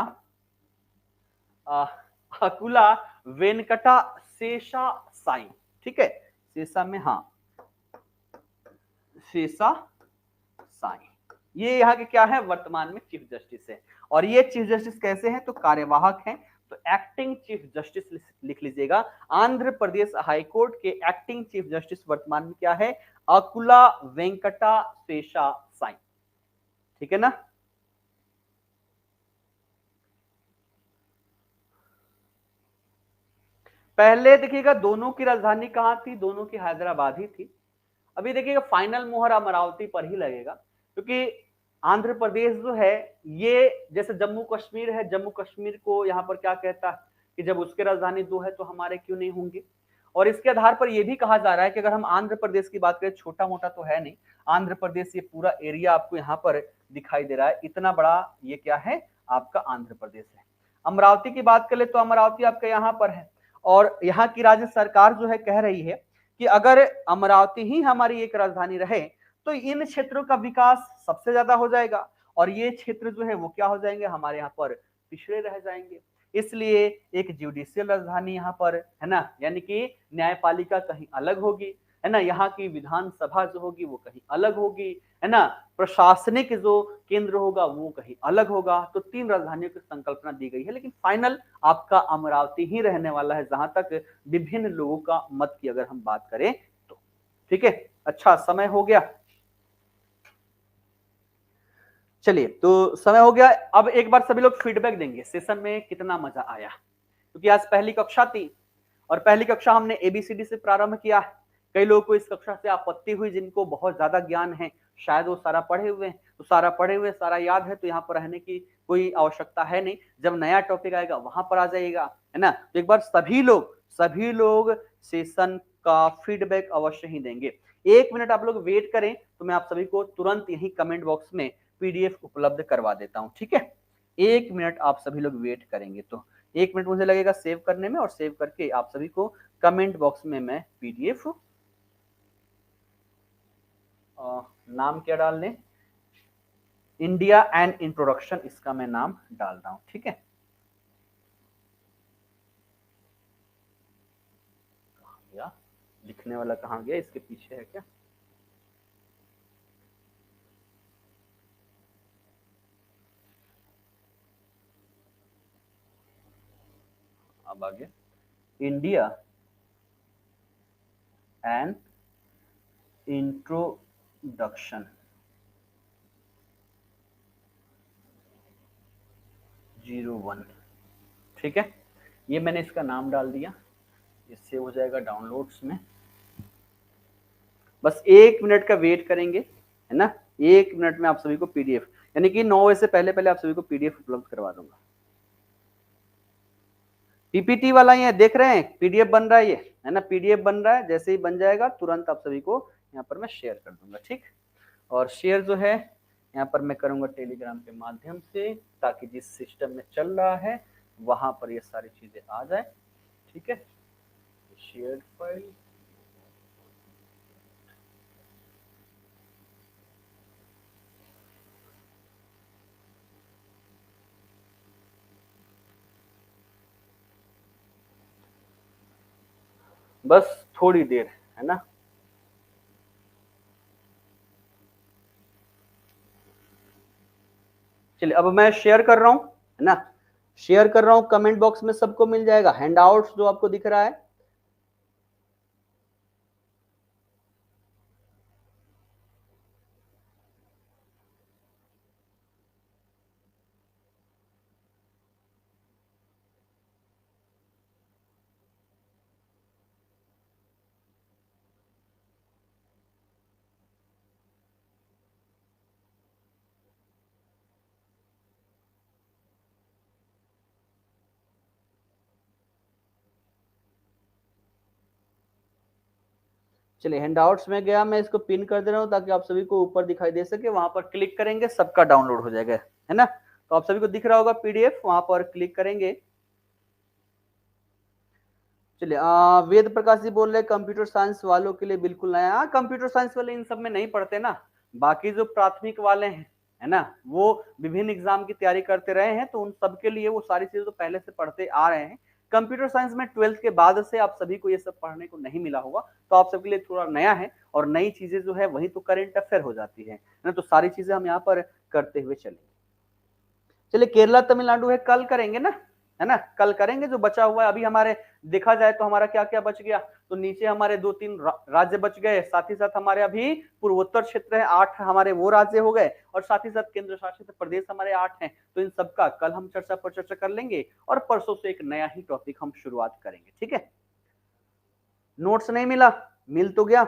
अकुला वेनकटा शेषा साई, ठीक है, शेषा में हाँ शेषा साई, ये यहाँ के क्या है, वर्तमान में चीफ जस्टिस है। और ये चीफ जस्टिस कैसे हैं, तो कार्यवाहक हैं, तो एक्टिंग चीफ जस्टिस लिख लीजिएगा। आंध्र प्रदेश हाईकोर्ट के एक्टिंग चीफ जस्टिस वर्तमान में क्या है, अकुला वेंकटा शेषा साई, ठीक है ना। पहले देखिएगा दोनों की राजधानी कहां थी, दोनों की हैदराबाद ही थी। अभी देखिएगा फाइनल मोहर अमरावती पर ही लगेगा, क्योंकि आंध्र प्रदेश जो है ये जैसे जम्मू कश्मीर है, जम्मू कश्मीर को यहाँ पर क्या कहता है कि जब उसके राजधानी दो है तो हमारे क्यों नहीं होंगे। और इसके आधार पर यह भी कहा जा रहा है कि अगर हम आंध्र प्रदेश की बात करें, छोटा मोटा तो है नहीं, आंध्र प्रदेश ये पूरा एरिया आपको यहाँ पर दिखाई दे रहा है, इतना बड़ा ये क्या है आपका आंध्र प्रदेश है। अमरावती की बात करें तो अमरावती आपका यहाँ पर है, और यहाँ की राज्य सरकार जो है कह रही है कि अगर अमरावती ही हमारी एक राजधानी रहे तो इन क्षेत्रों का विकास सबसे ज्यादा हो जाएगा, और ये क्षेत्र जो है वो क्या हो जाएंगे, हमारे यहाँ पर पिछड़े रह जाएंगे। इसलिए एक जुडिशियल राजधानी यहाँ पर है ना, यानी कि न्यायपालिका कहीं अलग होगी, है ना, यहाँ की विधानसभा जो होगी वो कहीं अलग होगी, है ना, प्रशासनिक जो केंद्र होगा वो कहीं अलग होगा। तो 3 राजधानियों की संकल्पना दी गई है, लेकिन फाइनल आपका अमरावती ही रहने वाला है, जहां तक विभिन्न लोगों का मत की अगर हम बात करें तो। ठीक है, अच्छा समय हो गया, चलिए तो समय हो गया। अब एक बार सभी लोग फीडबैक देंगे सेशन में कितना मजा आया, क्योंकि आज पहली कक्षा थी और पहली कक्षा हमने एबीसीडी से प्रारंभ किया। कई लोगों को इस कक्षा से आपत्ति हुई, जिनको बहुत ज्यादा ज्ञान है, शायद वो सारा पढ़े हुए हैं, तो सारा पढ़े हुए सारा याद है, तो यहाँ पर रहने की कोई आवश्यकता है नहीं। जब नया टॉपिक आएगा वहां पर आ जाइएगा, है ना। तो एक बार सभी लोग सेशन का फीडबैक अवश्य ही देंगे। 1 मिनट आप लोग वेट करें, तो मैं आप सभी को तुरंत यही कमेंट बॉक्स में पीडीएफ उपलब्ध करवा देता हूं, ठीक है। 1 मिनट आप सभी लोग वेट करेंगे, तो 1 मिनट मुझे लगेगा सेव करने में, और सेव करके आप सभी को कमेंट बॉक्स में मैं पीडीएफ, नाम क्या डाल लें, इंडिया एंड इंट्रोडक्शन, इसका मैं नाम डाल रहा हूं, ठीक है। या लिखने वाला कहां गया, इसके पीछे है क्या, अब आ गया, इंडिया एंड इंट्रोडक्शन 01, ठीक है। ये मैंने इसका नाम डाल दिया, इससे हो जाएगा डाउनलोड्स में। बस 1 मिनट का वेट करेंगे, है ना। 1 मिनट में आप सभी को पीडीएफ, यानी कि 9 बजे से पहले पहले आप सभी को पीडीएफ उपलब्ध करवा दूंगा। पीपीटी वाला ये देख रहे हैं, पीडीएफ बन रहा है, ये है ना, पीडीएफ बन रहा है। जैसे ही बन जाएगा तुरंत आप सभी को यहाँ पर मैं शेयर कर दूंगा, ठीक। और शेयर जो है यहाँ पर मैं करूंगा टेलीग्राम के माध्यम से, ताकि जिस सिस्टम में चल रहा है वहां पर ये सारी चीजें आ जाए, ठीक है। शेयर फाइल, बस थोड़ी देर, है ना। चलिए अब मैं शेयर कर रहा हूं, है ना, शेयर कर रहा हूं, कमेंट बॉक्स में सबको मिल जाएगा हैंडआउट्स जो आपको दिख रहा है। चलिए हैंडआउट्स में गया, मैं इसको पिन कर दे रहा हूँ ताकि आप सभी को ऊपर दिखाई दे सके। वहां पर क्लिक करेंगे, सबका डाउनलोड हो जाएगा, है ना। तो आप सभी को दिख रहा होगा पीडीएफ, वहां पर क्लिक करेंगे। चलिए वेद प्रकाश जी बोल रहे कंप्यूटर साइंस वालों के लिए बिल्कुल नया। कंप्यूटर साइंस वाले इन सब में नहीं पढ़ते ना, बाकी जो प्राथमिक वाले हैं, है ना, वो विभिन्न एग्जाम की तैयारी करते रहे हैं, तो उन सबके लिए वो सारी चीजें तो पहले से पढ़ते आ रहे हैं। कंप्यूटर साइंस में 12th के बाद से आप सभी को ये सब पढ़ने को नहीं मिला होगा, तो आप सबके लिए थोड़ा नया है, और नई चीजें जो है वही तो करेंट अफेयर हो जाती है ना। तो सारी चीजें हम यहाँ पर करते हुए चलेंगे। चलिए केरला तमिलनाडु है, कल करेंगे ना, है ना, कल करेंगे। जो बचा हुआ है अभी हमारे देखा जाए तो हमारा क्या क्या बच गया, तो नीचे हमारे 2-3 राज्य बच गए, साथ ही साथ हमारे अभी पूर्वोत्तर क्षेत्र है 8 हमारे वो राज्य हो गए, और साथ ही साथ केंद्र शासित प्रदेश हमारे 8 हैं। तो इन सबका कल हम चर्चा पर चर्चा कर लेंगे, और परसों से एक नया ही टॉपिक हम शुरुआत करेंगे, ठीक है। नोट्स नहीं मिला, मिल तो गया।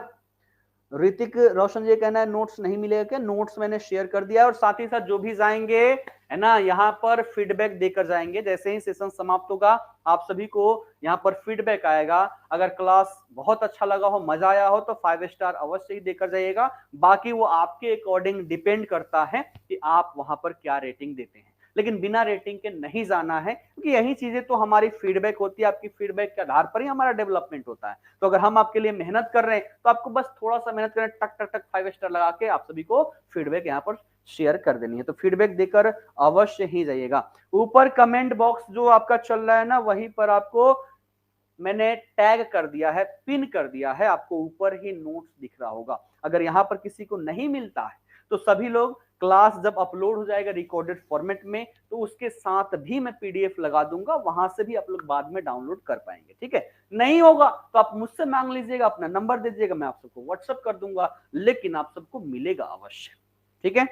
ऋतिक रोशन ये कहना है नोट्स नहीं मिलेगा क्या? नोट्स मैंने शेयर कर दिया, और साथ ही साथ जो भी जाएंगे, है ना, यहाँ पर फीडबैक देकर जाएंगे। जैसे ही सेशन समाप्त होगा आप सभी को यहाँ पर फीडबैक आएगा। अगर क्लास बहुत अच्छा लगा हो, मजा आया हो, तो 5 स्टार अवश्य ही देकर जाइएगा। बाकी वो आपके अकॉर्डिंग डिपेंड करता है कि आप वहां पर क्या रेटिंग देते हैं, लेकिन बिना रेटिंग के नहीं जाना है, क्योंकि यही चीजें तो हमारी फीडबैक होती है। आपकी फीडबैक के आधार पर ही हमारा डेवलपमेंट होता है। तो अगर हम आपके लिए मेहनत कर रहे हैं, तो आपको बस थोड़ा सा मेहनत करना, टक टक टक 5 स्टार लगा के आप सभी को फीडबैक यहाँ पर शेयर कर देनी है। तो फीडबैक देकर अवश्य ही जाइएगा। ऊपर कमेंट बॉक्स जो आपका चल रहा है ना, वहीं पर आपको मैंने टैग कर दिया है, पिन कर दिया है, आपको ऊपर ही नोट्स दिख रहा होगा। अगर यहाँ पर किसी को नहीं मिलता है, तो सभी लोग क्लास जब अपलोड हो जाएगा रिकॉर्डेड फॉर्मेट में, तो उसके साथ भी मैं पीडीएफ लगा दूंगा, वहां से भी आप लोग बाद में डाउनलोड कर पाएंगे, ठीक है। नहीं होगा तो आप मुझसे मांग लीजिएगा, अपना नंबर दीजिएगा, मैं आप सबको व्हाट्सएप कर दूंगा, लेकिन आप सबको मिलेगा अवश्य, ठीक है।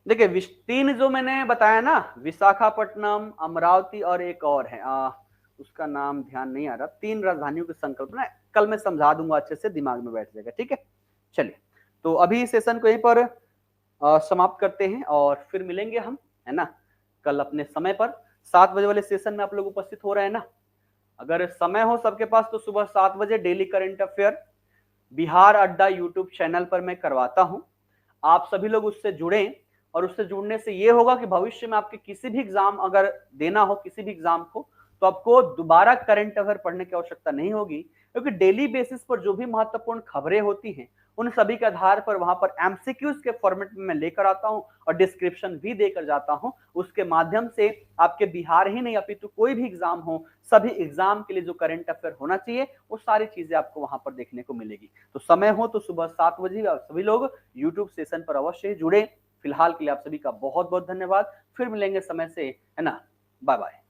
देखिए 3 जो मैंने बताया ना, विशाखापट्टनम, अमरावती और एक और है, उसका नाम ध्यान नहीं आ रहा, 3 राजधानियों की संकल्पना, कल मैं समझा दूंगा, अच्छे से दिमाग में बैठ जाएगा, ठीक है। चलिए तो अभी सेशन को यहीं पर समाप्त करते हैं, और फिर मिलेंगे हम, है ना, कल अपने समय पर 7 बजे वाले सेशन में आप लोग उपस्थित हो रहे हैं ना। अगर समय हो सबके पास तो सुबह 7 बजे डेली करंट अफेयर बिहार अड्डा यूट्यूब चैनल पर मैं करवाता हूं। आप सभी लोग उससे जुड़ें, और उससे जुड़ने से ये होगा कि भविष्य में आपके किसी भी एग्जाम अगर देना हो, किसी भी एग्जाम को, तो आपको दोबारा करंट अफेयर पढ़ने की आवश्यकता नहीं होगी, क्योंकि डेली बेसिस पर जो भी महत्वपूर्ण खबरें होती हैं, उन सभी के आधार पर वहां पर एमसीक्यूज के फॉर्मेट में मैं लेकर आता हूं, और डिस्क्रिप्शन भी देकर जाता हूं। उसके माध्यम से आपके बिहार ही नहीं अपितु कोई भी एग्जाम हो, सभी एग्जाम के लिए जो करंट अफेयर होना चाहिए, वो सारी चीजें आपको वहां पर देखने को मिलेगी। तो समय हो तो सुबह 7 बजे आप सभी लोग यूट्यूब सेशन पर अवश्य जुड़े। फिलहाल के लिए आप सभी का बहुत बहुत धन्यवाद, फिर मिलेंगे समय से, है ना, बाय बाय।